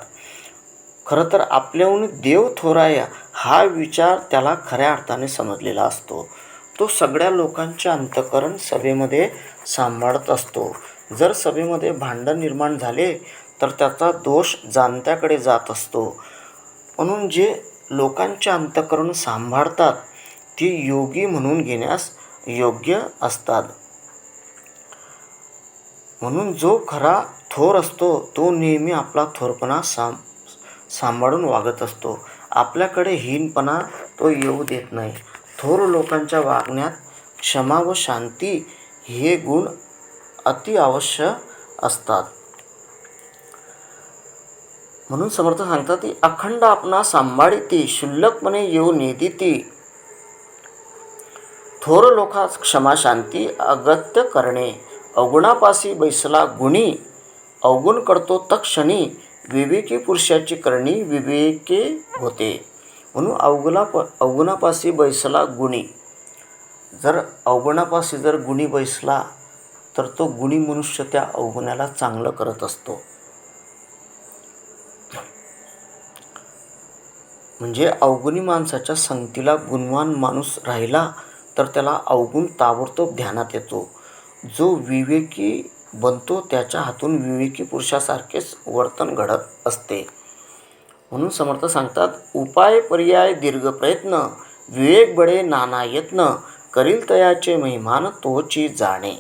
खरं तर आपल्याहून देव थोर आहे हा विचार त्याला खऱ्या अर्थाने समजलेला असतो. तो सगळ्या लोकांचे अंतःकरण सभेमध्ये सांभाळत असतो. जर सभेमध्ये भांडण निर्माण झाले तर त्याचा दोष जाणत्याकडे जात असतो. म्हणून जे लोकांचे अंतःकरण सांभाळतात ती योगी म्हणून घेण्यास योग्य असतात. म्हणून जो खरा थोर असतो तो नेहमी आपला थोरपणा सांभाळून वागत असतो. आपल्याकडे हीनपणा तो येऊ देत नाही. थोर लोकांच्या वागण्यात क्षमा व शांती हे गुण अति आवश्यक असतात. म्हणून समर्थ सांगतात की अखंड आपणा सांभाळीती, क्षुल्लकपणे येऊ नेदिती, थोर लोकास क्षमा शांती अगत्य करणे. अवगुणापासी बैसला गुणी, अवगुण करतो तक्षणी, विवेकी पुरुषाची करणी विवेके होते. म्हणून अवगुणापासी बैसला गुणी. जर अवगुणापासी जर गुणी बैसला तर तो गुणी मनुष्य त्या अवगुणाला चांगलं करत असतो. म्हणजे अवगुणी माणसाच्या संगतीला गुणवान माणूस राहिला तर त्याला अवगुण ताबडतोब ध्यानात येतो. जो विवेकी बनतो त्याच्या हातून विवेकी पुरुषासारखेच वर्तन घडत असते. म्हणून समर्थ सांगतात उपाय पर्याय दीर्घ प्रयत्न, विवेक बडे नाना यत्न, करील तयाचे महिमान तोची जाणे.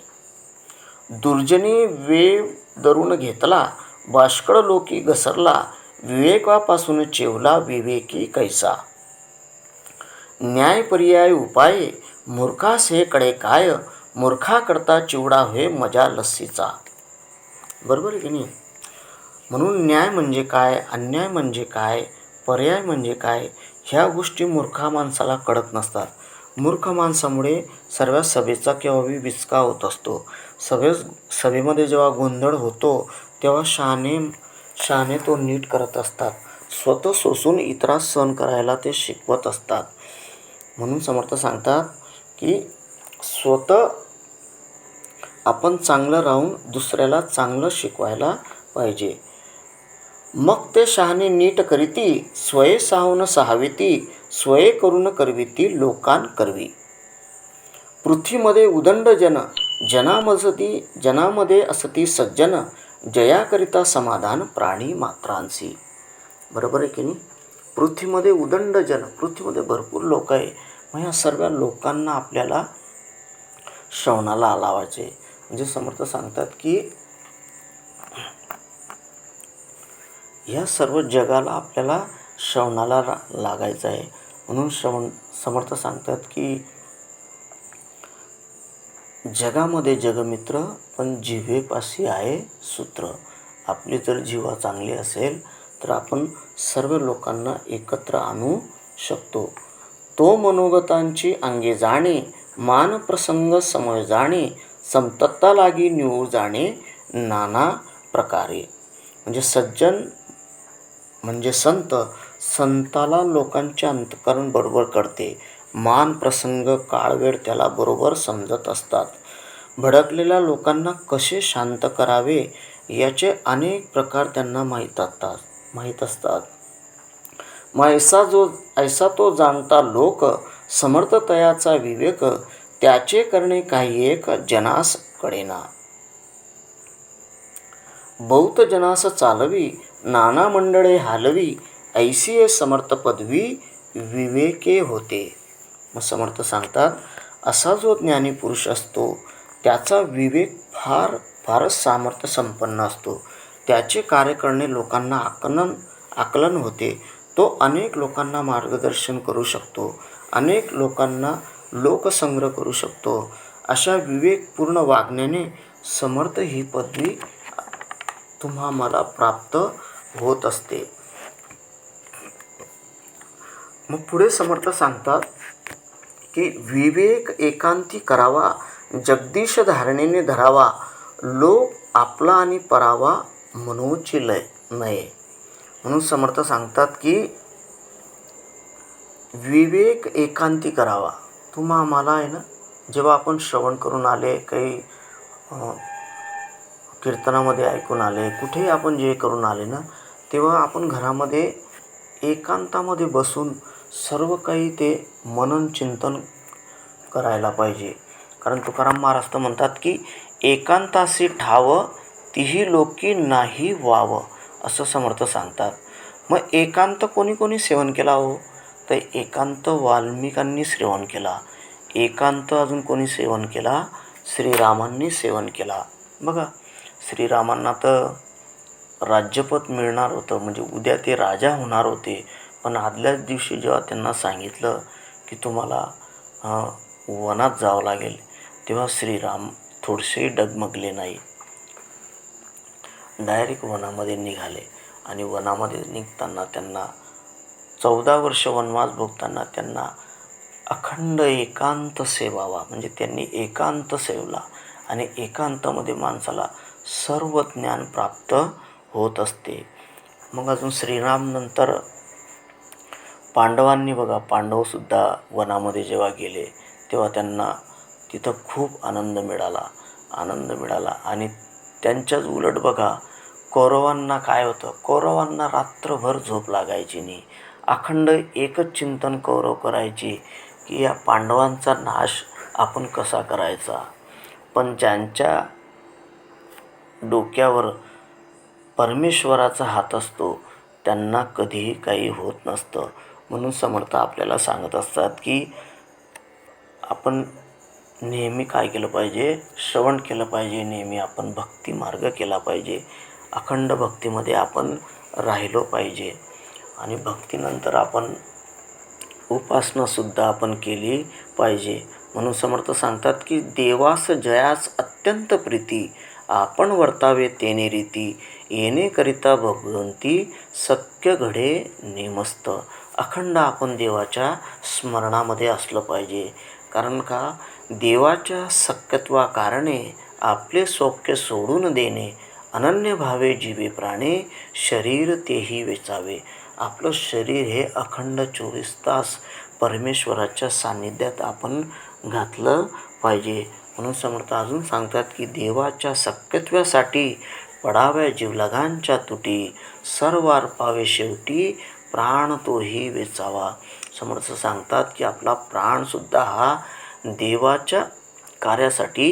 दुर्जनी वेव दरून घेतला, बाष्कळ लोकी घसरला, विवेकापासून चेवला विवेकी कैसा. न्याय पर्याय उपाय, मूर्खास हे कडे काय, मूर्खा करता चिवडा होय मजा लस्सीचा. बरोबर आहे की नाही? म्हणून न्याय म्हणजे काय, अन्याय म्हणजे काय, पर्याय म्हणजे काय, ह्या गोष्टी मूर्खा माणसाला कळत नसतात. मूर्ख माणसामुळे सर्व सभेचा केव्हाही विचका होत असतो. सभेमध्ये जेव्हा गोंधळ होतो तेव्हा शहाणे तो नीट करत असतात. स्वतः सोसून इतरास सहन करायला ते शिकवत असतात. म्हणून समर्थ सांगतात की स्वतः आपण चांगलं राहून दुसऱ्याला चांगलं शिकवायला पाहिजे. मग ते शहाणे नीट करीती, स्वये साहून सहाविती, स्वये करून करविती लोकान करवी. पृथ्वीमध्ये उदंड जन, जनामध्ये असती सज्जन, जयाकरिता समाधान प्राणी मात्रांसी. बरोबर आहे की नाही. पृथ्वीमध्ये उदंड जन, पृथ्वीमध्ये भरपूर लोक आहे. मग ह्या सर्व लोकांना आपल्याला श्रवणाला लावायचे. म्हणजे समर्थ सांगतात की ह्या सर्व जगाला आपल्याला श्रवणाला लागायचं आहे. म्हणून समर्थ सांगतात की जगामध्ये जगमित्र, पण जिव्हेपाशी आहे सूत्र. आपली जर जिव्हा चांगली असेल तर आपण सर्व लोकांना एकत्र आणू शकतो. तो मनोगतांची अंगे जाणे, मान प्रसंग समय जाणे, समतत्ता लागी निवू जाणे नाना प्रकारे. म्हणजे सज्जन म्हणजे संत, संताला लोकांचे अंतःकरण बरोबर कळते. मान प्रसंग काळवेळ त्याला बरोबर समजत असतात. भडकलेल्या लोकांना कसे शांत करावे याचे अनेक प्रकार त्यांना माहीत असतात. मग ऐसा तो जाणता लोक, समर्थ तयाचा विवेक, त्याचे करणे काही एक जनास कळेना. बहुत जनास चालवी, नाना मंडळे हालवी, ऐसी समर्थ पदवी विवेके होते. मग समर्थ सांगतात असा जो ज्ञानी पुरुष असतो त्याचा विवेक फारच सामर्थ्य संपन्न असतो. त्याचे कार्य करणे लोकांना आकलन होते. तो अनेक लोकांना मार्गदर्शन करू शकतो, अनेक लोकांना लोकसंग्रह करू शकतो. अशा विवेकपूर्ण वागण्याने समर्थ ही पदवी मला प्राप्त होत असते. मग पुढे समर्थ सांगतात की विवेक एकांती करावा, जगदीश धारणेने धरावा, लोक आपला आणि परावा मनोची नये. म्हणून समर्थ सांगतात की विवेक एकांती करावा. मला आहे ना, जेव्हा आपण श्रवण करून आले, काही कीर्तनामध्ये ऐकून आले, कुठेही आपण जे करून आले ना, तेव्हा आपण घरामध्ये एकांतामध्ये बसून सर्व काही ते मनन चिंतन करायला पाहिजे. कारण तुकाराम महाराज तर म्हणतात की एकांतासी ठाव, तिही लोकी नाही वाव, असं समर्थ सांगतात. मग एकांत कोणी सेवन केला हो, तर एकांत वाल्मिकांनी सेवन केला. एकांत अजून कोणी सेवन केला, श्रीरामांनी सेवन केला. बघा, श्रीरामांना तर राज्यपद मिळणार होतं, म्हणजे उद्या ते राजा होणार होते. पण आदल्याच दिवशी जेव्हा त्यांना सांगितलं की तुम्हाला वनात जावं लागेल, तेव्हा श्रीराम थोडेसेही डगमगले नाही. डायरेक्ट वनामध्ये निघाले. आणि वनामध्ये निघताना त्यांना 14 वर्ष वनवास भोगताना त्यांना अखंड एकांत सेवावा, म्हणजे त्यांनी एकांत सेवला. आणि एकांतामध्ये माणसाला सर्व ज्ञान प्राप्त होत असते. मग अजून श्रीराम नंतर पांडवांनी बघा, पांडवसुद्धा वनामध्ये जेव्हा गेले तेव्हा त्यांना तिथं खूप आनंद मिळाला. आणि त्यांच्याच उलट बघा, कौरवांना काय होतं, कौरवांना रात्रभर झोप लागायची नाही. अखंड एकच चिंतन कौरव करायचे की या पांडवांचा नाश आपण कसा करायचा. पण ज्यांच्या डोक्यावर परमेश्वराचा हात असतो त्यांना कधीही काही होत नसतं. म्हणून समर्थ आपल्याला सांगत असतात की आपण नेहमी काय केलं पाहिजे, श्रवण केलं पाहिजे. नेहमी आपण भक्ती मार्ग केला पाहिजे. अखंड भक्तीमध्ये आपण राहिलो पाहिजे. आणि भक्तीनंतर आपण उपासनासुद्धा आपण केली पाहिजे. म्हणून समर्थ सांगतात की देवास जयास अत्यंत प्रीती, आपण वर्तावे तेने रीती, येणे करिता भगवंती शक्य घडे नेमस्त. अखंड आपण देवाच्या स्मरणामध्ये असलं पाहिजे. कारण का, देवाच्या सख्यत्वा कारणे आपले सौख्य सोडून देणे, अनन्य भावे जीवे प्राणे, शरीर तेही वेचावे. आपलं शरीर हे अखंड 24 तास परमेश्वराच्या सान्निध्यात आपण घातलं पाहिजे. म्हणून समर्थ अजून सांगतात की देवाच्या सख्यत्वासाठी पडाव्या जीवलगांच्या तुटी, सर्व अर्पावे शेवटी, प्राण तोही वेचावा. समर्थ सांगतात की आपला प्राणसुद्धा हा देवाच्या कार्यासाठी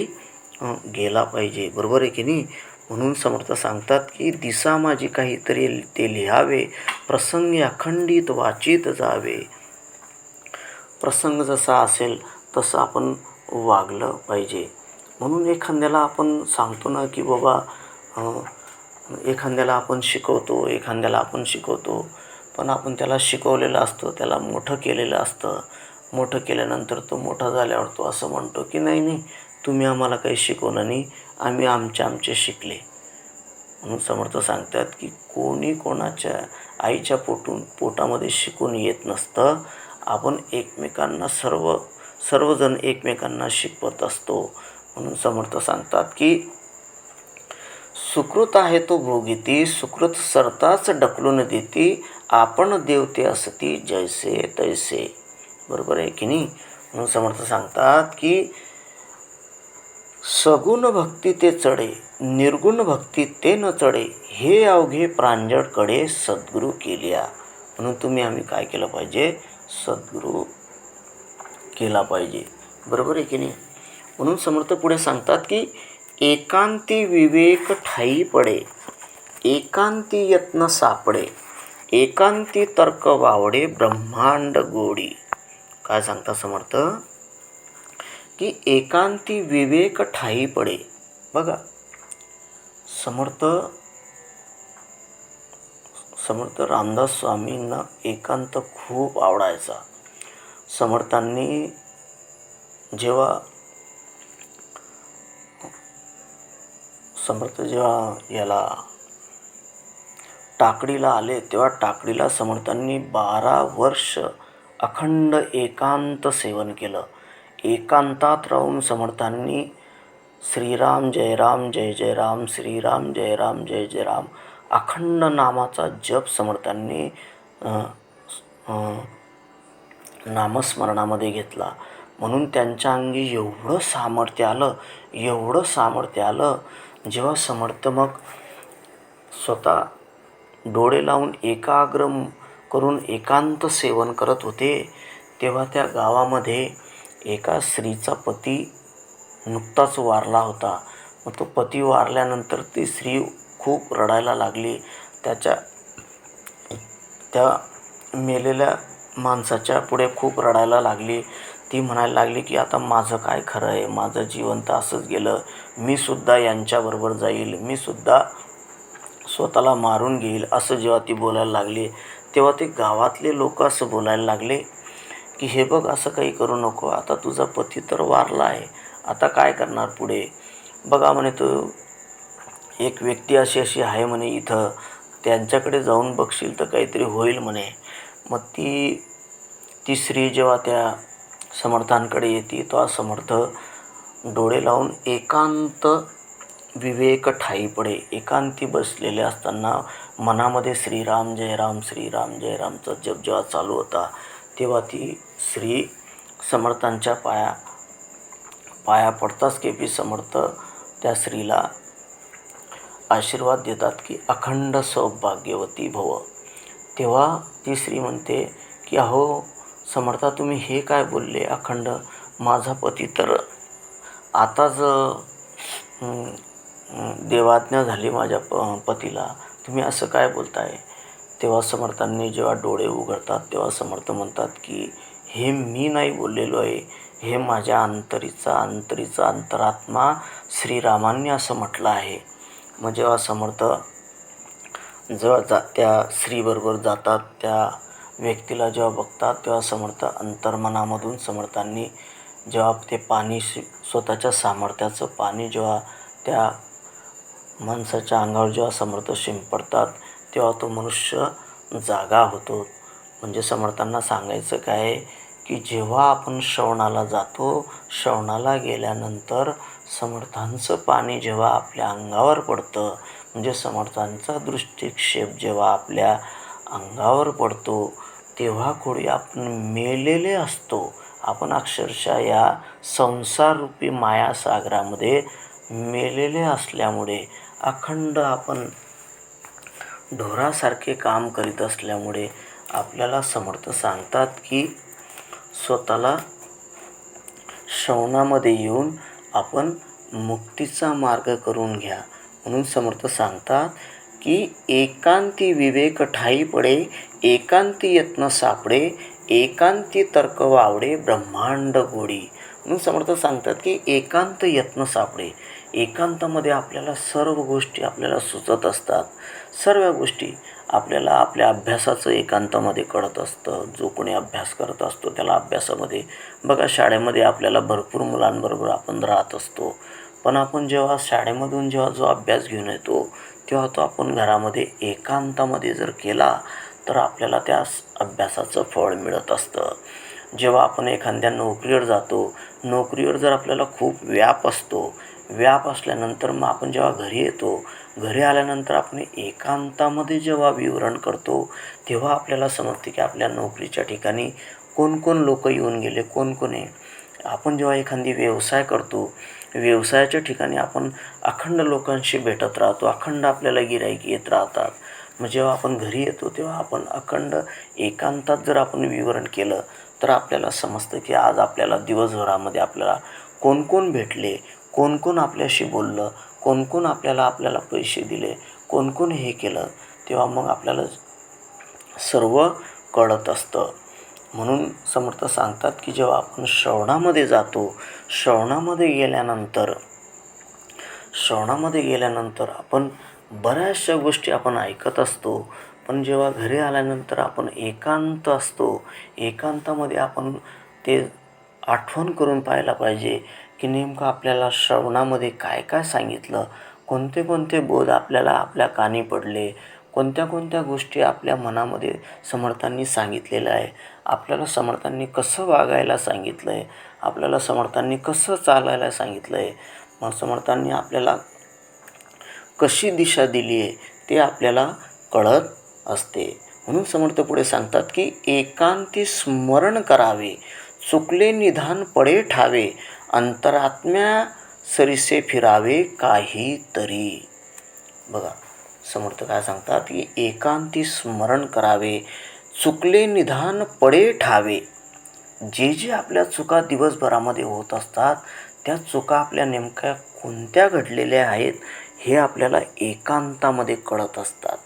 गेला पाहिजे. बरोबर आहे की नाही? म्हणून समर्थ सांगतात की दिसा माझी काहीतरी ते लिहावे, प्रसंगी अखंडित वाचित जावे. प्रसंग जसा असेल तसं आपण वागलं पाहिजे. म्हणून एखाद्याला आपण सांगतो ना की बाबा एखाद्याला आपण शिकवतो, पण आपण त्याला शिकवलेलं असतं, त्याला मोठं केलेलं असतं. मोठं केल्यानंतर तो मोठा झाल्यावर तो असं म्हणतो की नाही तुम्ही आम्हाला काही शिकवलं नाही, आम्ही आमचे शिकले. म्हणून समर्थ सांगतात की कोणी कोणाच्या आईच्या पोटामध्ये शिकून येत नसतं. आपण एकमेकांना सर्वजण एकमेकांना शिकवत असतो. म्हणून समर्थ सांगतात की सुकृत आहे तो भोगिती, सुकृत सरताच ढकलून देती, आपण देवते असती जैसे तैसे. बरोबर आहे की नाही? म्हणून समर्थ सांगतात की सगुण भक्ती ते चढे, निर्गुण भक्ती ते न चढे, हे अवघे प्रांजळकडे सद्गुरू केल्या. म्हणून आम्ही काय केलं पाहिजे? सद्गुरू केला पाहिजे. बरोबर आहे की नाही? म्हणून समर्थ पुढे सांगतात की एकांती विवेक ठायी पडे, एकांती यत्न सापडे, एकांती तर्क वावडे, ब्रह्मांड गोडी. काय सांगता समर्थ? की एकांती विवेक ठायी पडे. बघा समर्थ रामदास स्वामींना एकांत खूप आवडायचा. समर्थांनी जेव्हा याला टाकडीला आले तेव्हा टाकडीला समर्थांनी 12 वर्ष अखंड एकांत सेवन केलं. एकांतात राहून समर्थांनी श्रीराम जय राम जय जय राम, श्रीराम जय राम जय जय राम अखंड नामाचा जप समर्थांनी नामस्मरणामध्ये घेतला. म्हणून त्यांच्या अंगी एवढं सामर्थ्य आलं. जेव्हा समर्थ मग स्वतः डोळे लावून एकाग्र करून एकांत सेवन करत होते, तेव्हा त्या गावामध्ये एका स्त्रीचा पती नुकताच वारला होता. मग तो पती वारल्यानंतर ती स्त्री खूप रडायला लागली. त्या मेलेल्या माणसाच्या पुढे खूप रडायला लागली. ती म्हणायला लागली की आता माझं काय खरं आहे, माझं जीवन तर असंच गेलं, मी सुद्धा यांच्याबरोबर जाईल, मी सुद्धा स्वतःला मारून घेईल, असं जेव्हा ती बोलायला लागली तेव्हा ते गावातले लोक असं बोलायला लागले की हे बघ असं काही करू नको, आता तुझा पती तर वारला आहे, आता काय करणार पुढे. बघा म्हणे तो एक व्यक्ती अशी आहे म्हणे इथं, त्यांच्याकडे जाऊन बघशील तर काहीतरी होईल म्हणे. मग ती स्त्री जेव्हा त्या समर्थांकडे येते तेव्हा समर्थ डोळे लावून एकांत विवेक ठायी पडे, एकांती बसलेले असताना मनामध्ये श्रीराम जय राम श्रीराम जय रामचा जप जेव्हा चालू होता तेव्हा ती स्त्री समर्थांच्या पाया पडताच केपी समर्थ त्या स्त्रीला आशीर्वाद देतात की अखंड सौभाग्यवती भव. तेव्हा ती स्त्री म्हणते की अहो समर्था, तुम्ही हे काय बोलले अखंड, माझा पती तर आताच देवाज्ञा झाली माझ्या पतीला, तुम्ही असं काय बोलताय. तेव्हा समर्थांनी जेव्हा डोळे उघडतात तेव्हा समर्थ म्हणतात की हे मी नाही बोललेलो आहे, हे माझ्या अंतरीचा अंतरात्मा श्रीरामांनी असं म्हटलं आहे. मग जेव्हा समर्थ त्या स्त्रीबरोबर जातात, त्या व्यक्तीला जेव्हा बघतात तेव्हा समर्थ अंतर्मनामधून समर्थांनी जेव्हा ते पाणी स्वतःच्या सामर्थ्याचं पाणी जेव्हा त्या माणसाच्या अंगावर जेव्हा समर्थ शिंपडतात तेव्हा तो मनुष्य जागा होतो. म्हणजे समर्थांना सांगायचं काय की जेव्हा आपण श्रवणाला जातो, श्रवणाला गेल्यानंतर समर्थांचं पाणी जेव्हा आपल्या अंगावर पडतं, म्हणजे समर्थांचा दृष्टिक्षेप जेव्हा आपल्या अंगावर पडतो तेव्हा कोणी आपण मेलेले असतो. आपण अक्षरशः या संसाररूपी मायासागरामध्ये मेलेले असल्यामुळे अखंड आपण ढोरासारखे काम करीत असल्यामुळे आपल्याला समर्थ सांगतात की स्वतःला श्रवणामध्ये येऊन आपण मुक्तीचा मार्ग करून घ्या. म्हणून समर्थ सांगतात की एकांती विवेक ठाई पडे, एकांती यत्न सापडे, एकांती तर्क वावडे, ब्रह्मांड गोडी. म्हणून समर्थ सांगतात की एकांत यत्न सापडे. एकांतामध्ये आपल्याला सर्व गोष्टी आपल्याला सुचत असतात. सर्व गोष्टी आपल्याला आपल्या अभ्यासाचं एकांतामध्ये कळत असतं. जो कोणी अभ्यास करत असतो त्याला अभ्यासामध्ये बघा, शाळेमध्ये आपल्याला भरपूर मुलांबरोबर आपण राहत असतो, पण आपण जेव्हा शाळेमधून जेव्हा जो अभ्यास घेऊन येतो तेव्हा तो आपण घरामध्ये एकांतामध्ये जर केला तर आपल्याला त्या अभ्यासाचं फळ मिळत असतं. जेव्हा आपण एखाद्या नोकरीवर जातो, नोकरीवर जर आपल्याला खूप व्याप असतो, व्याप असल्यानंतर मग आपण जेव्हा घरी येतो, घरी आल्यानंतर आपण एकांतामध्ये जेव्हा विवरण करतो तेव्हा आपल्याला समजते की आपल्या नोकरीच्या ठिकाणी कोणकोण लोक येऊन गेले, कोण कोण आहे. आपण जेव्हा एखादी व्यवसाय करतो, व्यवसायाच्या ठिकाणी आपण अखंड लोकांशी भेटत राहतो, अखंड आपल्याला गिऱ्हाईक येत राहतात. मग जेव्हा आपण घरी येतो तेव्हा आपण अखंड एकांतात जर आपण विवरण केलं तर आपल्याला समजतं की आज आपल्याला दिवसभरामध्ये आपल्याला कोण कोण भेटले, कोण कोण आपल्याशी बोललं, कोण कोण आपल्याला पैसे दिले, कोण कोण हे केलं, तेव्हा मग आपल्याला सर्व कळत असतं. म्हणून समर्थ सांगतात की जेव्हा आपण श्रवणामध्ये जातो, श्रवणामध्ये गेल्यानंतर आपण बऱ्याचशा गोष्टी आपण ऐकत असतो, पण जेव्हा घरी आल्यानंतर आपण एकांत असतो, एकांतामध्ये आपण ते आठवण करून पाहायला पाहिजे की नेमकं आपल्याला श्रवणामध्ये काय काय सांगितलं, कोणते कोणते बोध आपल्याला आपल्या कानी पडले, कोणत्या कोणत्या गोष्टी आपल्या मनामध्ये समर्थांनी सांगितलेलं आहे, आपल्याला समर्थांनी कसं वागायला सांगितलं आहे, आपल्याला समर्थांनी कसं चालायला सांगितलं आहे, मग समर्थांनी आपल्याला कशी दिशा दिली आहे ते आपल्याला कळत असते. म्हणून समर्थ पुढे सांगतात की एकांती स्मरण करावे, चुकले निधान पडे ठावे, अंतरात्म्या सरीसे फिरावे काहीतरी. बघा समर्थ काय सांगतात की एकांती स्मरण करावे, चुकले निधान पडे ठावे. जे जे आपल्या चुका दिवसभरामध्ये होत असतात त्या चुका आपल्या नेमक्या कोणत्या घडलेल्या आहेत हे आपल्याला एकांतामध्ये कळत असतात.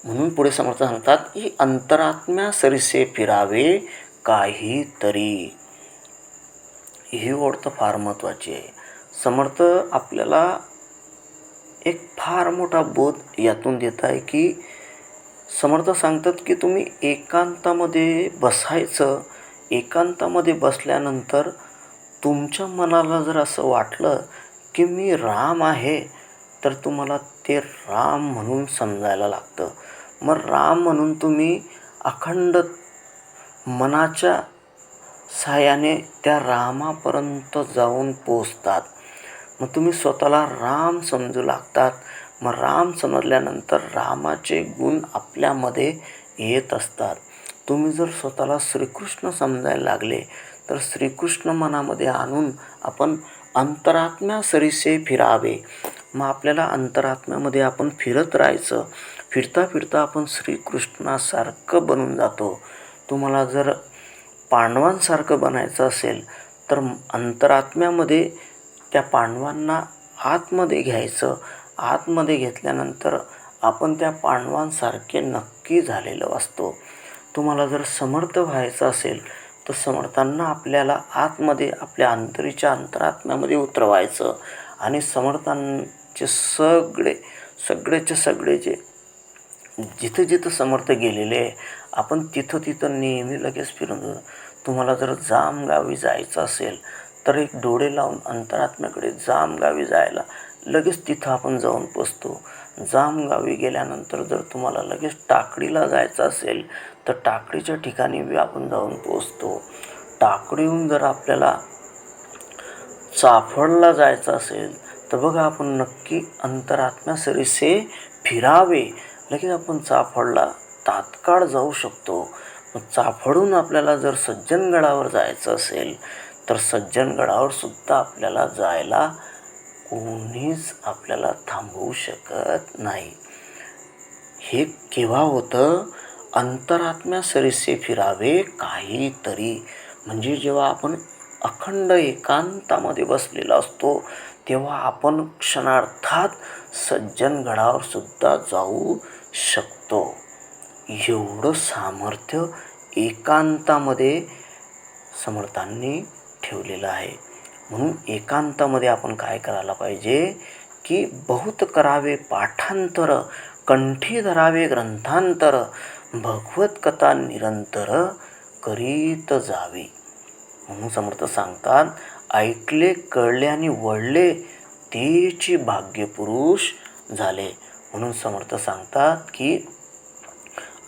म्हणून पुढे समर्थ सांगतात की अंतरात्म्या सरीसे फिरावे काहीतरी. ही ओळ तर फार महत्त्वाची आहे. समर्थ आपल्याला एक फार मोठा बोध यातून देत आहे की समर्थ सांगतात की तुम्ही एकांतामध्ये बसायचं. एकांतामध्ये बसल्यानंतर तुमच्या मनाला जर असं वाटलं की मी राम आहे तर तुम्हाला ते राम म्हणून समजायला लागतं. मग राम म्हणून तुम्ही अखंड मनाच्या साहाय्याने त्या रामापर्यंत जाऊन पोचतात. मग तुम्ही स्वतःला राम समजू लागतात. मग राम समजल्यानंतर रामाचे गुण आपल्यामध्ये येत असतात. तुम्ही जर स्वतःला श्रीकृष्ण समजायला लागले तर श्रीकृष्ण मनामध्ये आणून आपण अंतरात्म्या सरीसे फिरावे. मग आपल्याला अंतरात्म्यामध्ये आपण फिरत राहायचं. फिरता फिरता आपण श्रीकृष्णासारखं बनून जातो. तुम्हाला जर पांडवांसारखं बनायचं असेल तर अंतरात्म्यामध्ये त्या पांडवांना आतमध्ये घ्यायचं. आतमध्ये घेतल्यानंतर आपण त्या पांडवांसारखे नक्की झालेलो असतो. तुम्हाला जर समर्थ व्हायचं असेल तर समर्थांना आपल्याला आतमध्ये आपल्या अंतरात्म्यामध्ये उतरवायचं आणि समर्थांचे सगळेचे सगळे जे जिथं जिथं समर्थ गेलेले आहे आपण तिथं नेहमी लगेच फिरून जातो. तुम्हाला जर जामगावी जायचं असेल तर एक डोळे लावून अंतरात्म्याकडे जामगावी जायला लगेच तिथं आपण जाऊन पोचतो. जामगावी गेल्यानंतर जर तुम्हाला लगेच टाकडीला जायचं असेल तर टाकडीच्या ठिकाणी बी आपण जाऊन पोचतो. टाकडीहून जर आपल्याला चाफळला जायचं असेल तर बघा आपण नक्की अंतरात्म्या सरीसे फिरावे. लगेच आपण चाफळला तात्काळ जाऊ शकतो. मग चाफळून आपल्याला जर सज्जनगडावर जायचं असेल तर सज्जनगडावर सुद्धा आपल्याला जायला कोणीच आपल्याला थांबवू शकत नाही. हे केव्हा होतं? अंतरात्म्या सरीसे फिरावे काहीतरी. म्हणजे जेव्हा आपण अखंड एकांतामध्ये बसलेला असतो तेव्हा आपण क्षणार्धात सज्जनगडावर सुद्धा जाऊ शकतो. एवढं सामर्थ्य एकांतामध्ये समर्थांनी ठेवलेलं आहे. म्हणून एकांतामध्ये आपण काय करायला पाहिजे की बहुत करावे पाठांतर, कंठी धरावे ग्रंथांतर, भगवत कथा निरंतर करीत जावी. म्हणून समर्थ सांगतात, ऐकले कळले आणि वळले तेची भाग्यपुरुष झाले. म्हणून समर्थ सांगतात की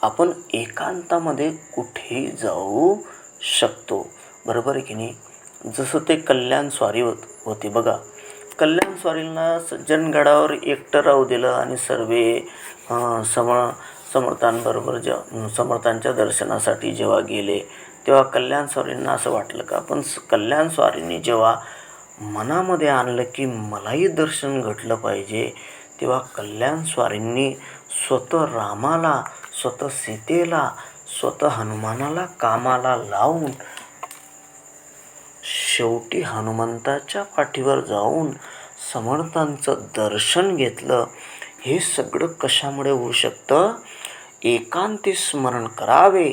आपण एकांतामध्ये कुठेही जाऊ शकतो. बरोबर आहे की नाही? जसं ते कल्याण स्वारी होती बघा. कल्याण स्वारीला सज्जनगडावर एकटं राहू दिलं आणि सर्वे समर्थांबरोबर समर्थांच्या दर्शनासाठी जेव्हा गेले तेव्हा कल्याण स्वारींना असं वाटलं का आपण कल्याण स्वारींनी जेव्हा मनामध्ये आणलं की मलाही दर्शन घडलं पाहिजे, तेव्हा कल्याण स्वारींनी स्वतः रामाला, स्वतः सीतेला, स्वतः हनुमानाला कामाला लावून शेवटी हनुमंताच्या पाठीवर जाऊन समर्थांचं दर्शन घेतलं. हे सगळं कशामुळे होऊ शकतं? एकांती स्मरण करावे,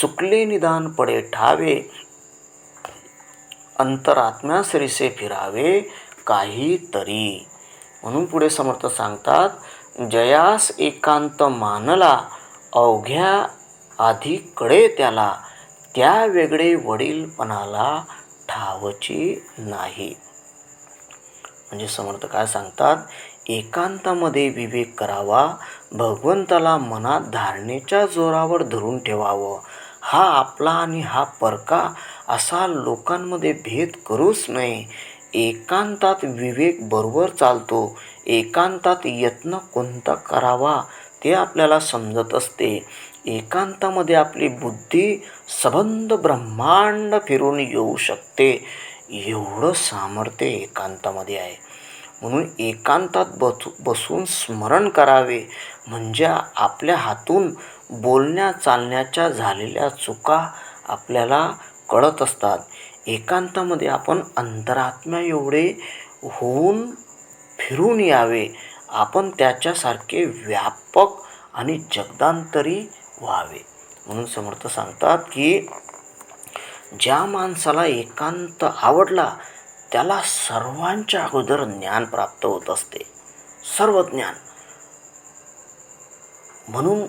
चुकले निदान पडे ठावे, अंतरात्म्या सरीसे फिरावे काहीतरी. म्हणून पुढे समर्थ सांगतात, जयास एकांत मानला, अवघ्या आधी कडे त्याला, त्या वेगळे वडीलपणाला ठावची नाही. म्हणजे समर्थ काय सांगतात? एकांतामध्ये विवेक करावा, भगवंताला मनात धारणेच्या जोरावर धरून ठेवावं. हा आपला आणि हा परका असा लोकांमध्ये भेद करूच नये. एकांतात विवेक बरोबर चालतो. एकांतात यत्न कोणता करावा ते आपल्याला समजत असते. एकांतामध्ये आपली बुद्धी सबंध ब्रह्मांड फिरून येऊ शकते. एवढं सामर्थ्य एकांतामध्ये आहे. म्हणून एकांतात बसून स्मरण करावे. म्हणजे आपल्या हातून बोलण्या चालण्याच्या झालेल्या चुका आपल्याला कळत असतात. एकांतामध्ये आपण अंतरात्म्या एवढे होऊन फिरून यावे. आपण त्याच्यासारखे व्यापक आणि जगदांतरी व्हावे. म्हणून समर्थ सांगतात की ज्या माणसाला एकांत आवडला त्याला सर्वांच्या अगोदर ज्ञान प्राप्त होत असते, सर्व ज्ञान. म्हणून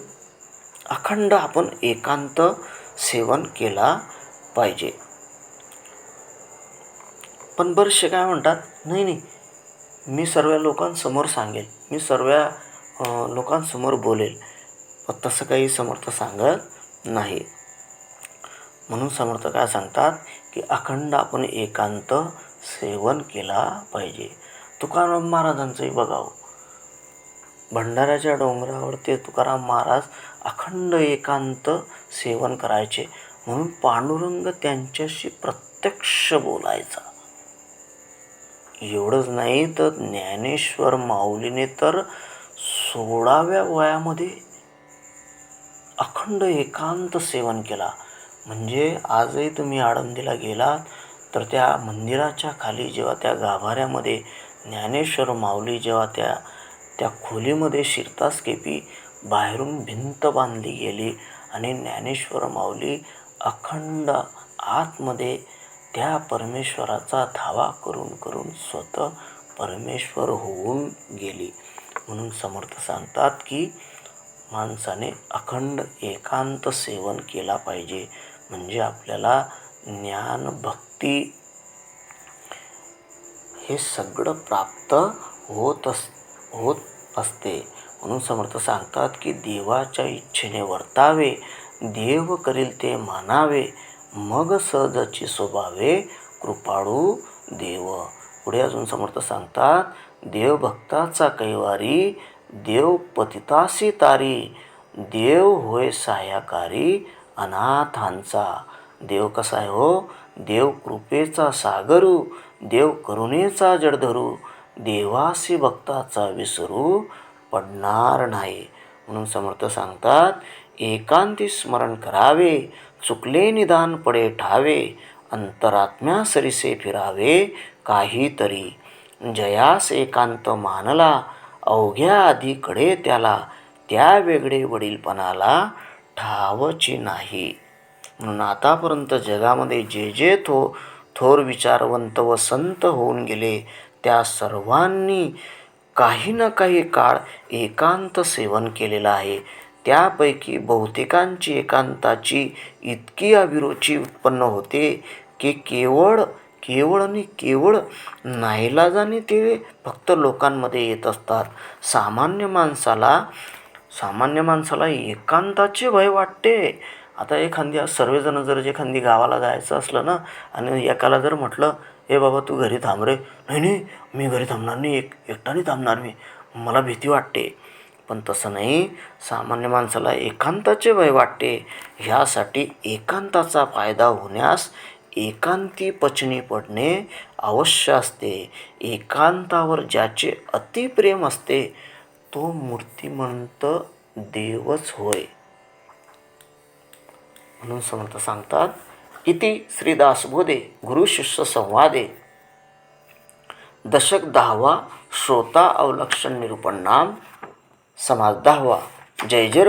अखंड आपण एकांत सेवन केला पाहिजे. पण बरेचसे काय म्हणतात, नाही मी सर्व लोकांसमोर सांगेल, मी सर्व लोकांसमोर बोलेल. पण तसं काही समर्थ सांगत नाही. म्हणून समर्थ काय सांगतात की अखंड आपण एकांत सेवन केला पाहिजे. तुकाराम महाराजांचंही बघावं, भंडाऱ्याच्या डोंगरावर ते तुकाराम महाराज अखंड एकांत सेवन करायचे. म्हणून पांडुरंग त्यांच्याशी प्रत्यक्ष बोलायचा. एवढंच नाही तर ज्ञानेश्वर माऊलीने तर 16व्या वयामध्ये अखंड एकांत सेवन केला. म्हणजे आजही तुम्ही आळंदीला गेलात तर त्या मंदिराच्या खाली जेव्हा त्या गाभाऱ्यामध्ये ज्ञानेश्वर माऊली जेव्हा त्या खोलीमध्ये शिरताच केपी बाहेरून भिंत बांधली गेली आणि ज्ञानेश्वर माऊली अखंड आतमध्ये त्या परमेश्वराचा धावा करून करून स्वतः परमेश्वर होऊन गेली. म्हणून समर्थ सांगतात की माणसाने अखंड एकांत सेवन केला पाहिजे. म्हणजे आपल्याला ज्ञान, भक्ती हे सगळं प्राप्त होत असते. म्हणून समर्थ सांगतात की देवाच्या इच्छेने वर्तावे, देव करील ते मानावे, मग सहजची स्वभावे कृपाळू देव. पुढे अजून समर्थ सांगतात, देव भक्ताचा कैवारी, देव पतितासी तारी, देव होय सहाय्यकारी अनाथांचा. देव कसा आहे हो? देव कृपेचा सागरू, देव करुणेचा जडधरू, देवासी भक्ताचा विसरू पडणार नाही. म्हणून समर्थ सांगतात, एकांती स्मरण करावे, चुकले निदान पडे ठावे, अंतरात्म्या सरिसे फिरावे काहीतरी. जयास एकांत मानला, अवघ्या आधीकडे त्याला, त्या वेगळे वडीलपणाला ठावची नाही. म्हणून आतापर्यंत जगामध्ये जे जे थोर विचारवंत व संत होऊन गेले, त्या सर्वांनी काही ना काही काळ एकांत सेवन केलेलं आहे. त्यापैकी बहुतेकांची एकांताची इतकी अभिरुची उत्पन्न होते की केवळ आणि केवळ नाईलाजाने ते फक्त लोकांमध्ये येत असतात. सामान्य माणसाला एकांताचे भय वाटते. आता सर्वजण जर एखादी गावाला जायचं असलं ना, आणि एकाला जर म्हटलं, ए बाबा तू घरी थांब रे, नाही नाही मी घरी थांबणार नाही, एकटाने थांबणार मी, मला भीती वाटते. पण तसं नाही, सामान्य माणसाला एकांताचे भय वाटते. ह्यासाठी एकांताचा फायदा होण्यास एकांती पचनी पडणे अवश्य असते. एकांतावर ज्याचे अतिप्रेम असते तो मूर्तिमंत देवच होय. म्हणून समर्थ सांगतात, इति श्री दासबोधे गुरुशिष्य संवादे दशक 10वा श्रोता अवलक्षण निरूपण नाम समास 10वा. जय जय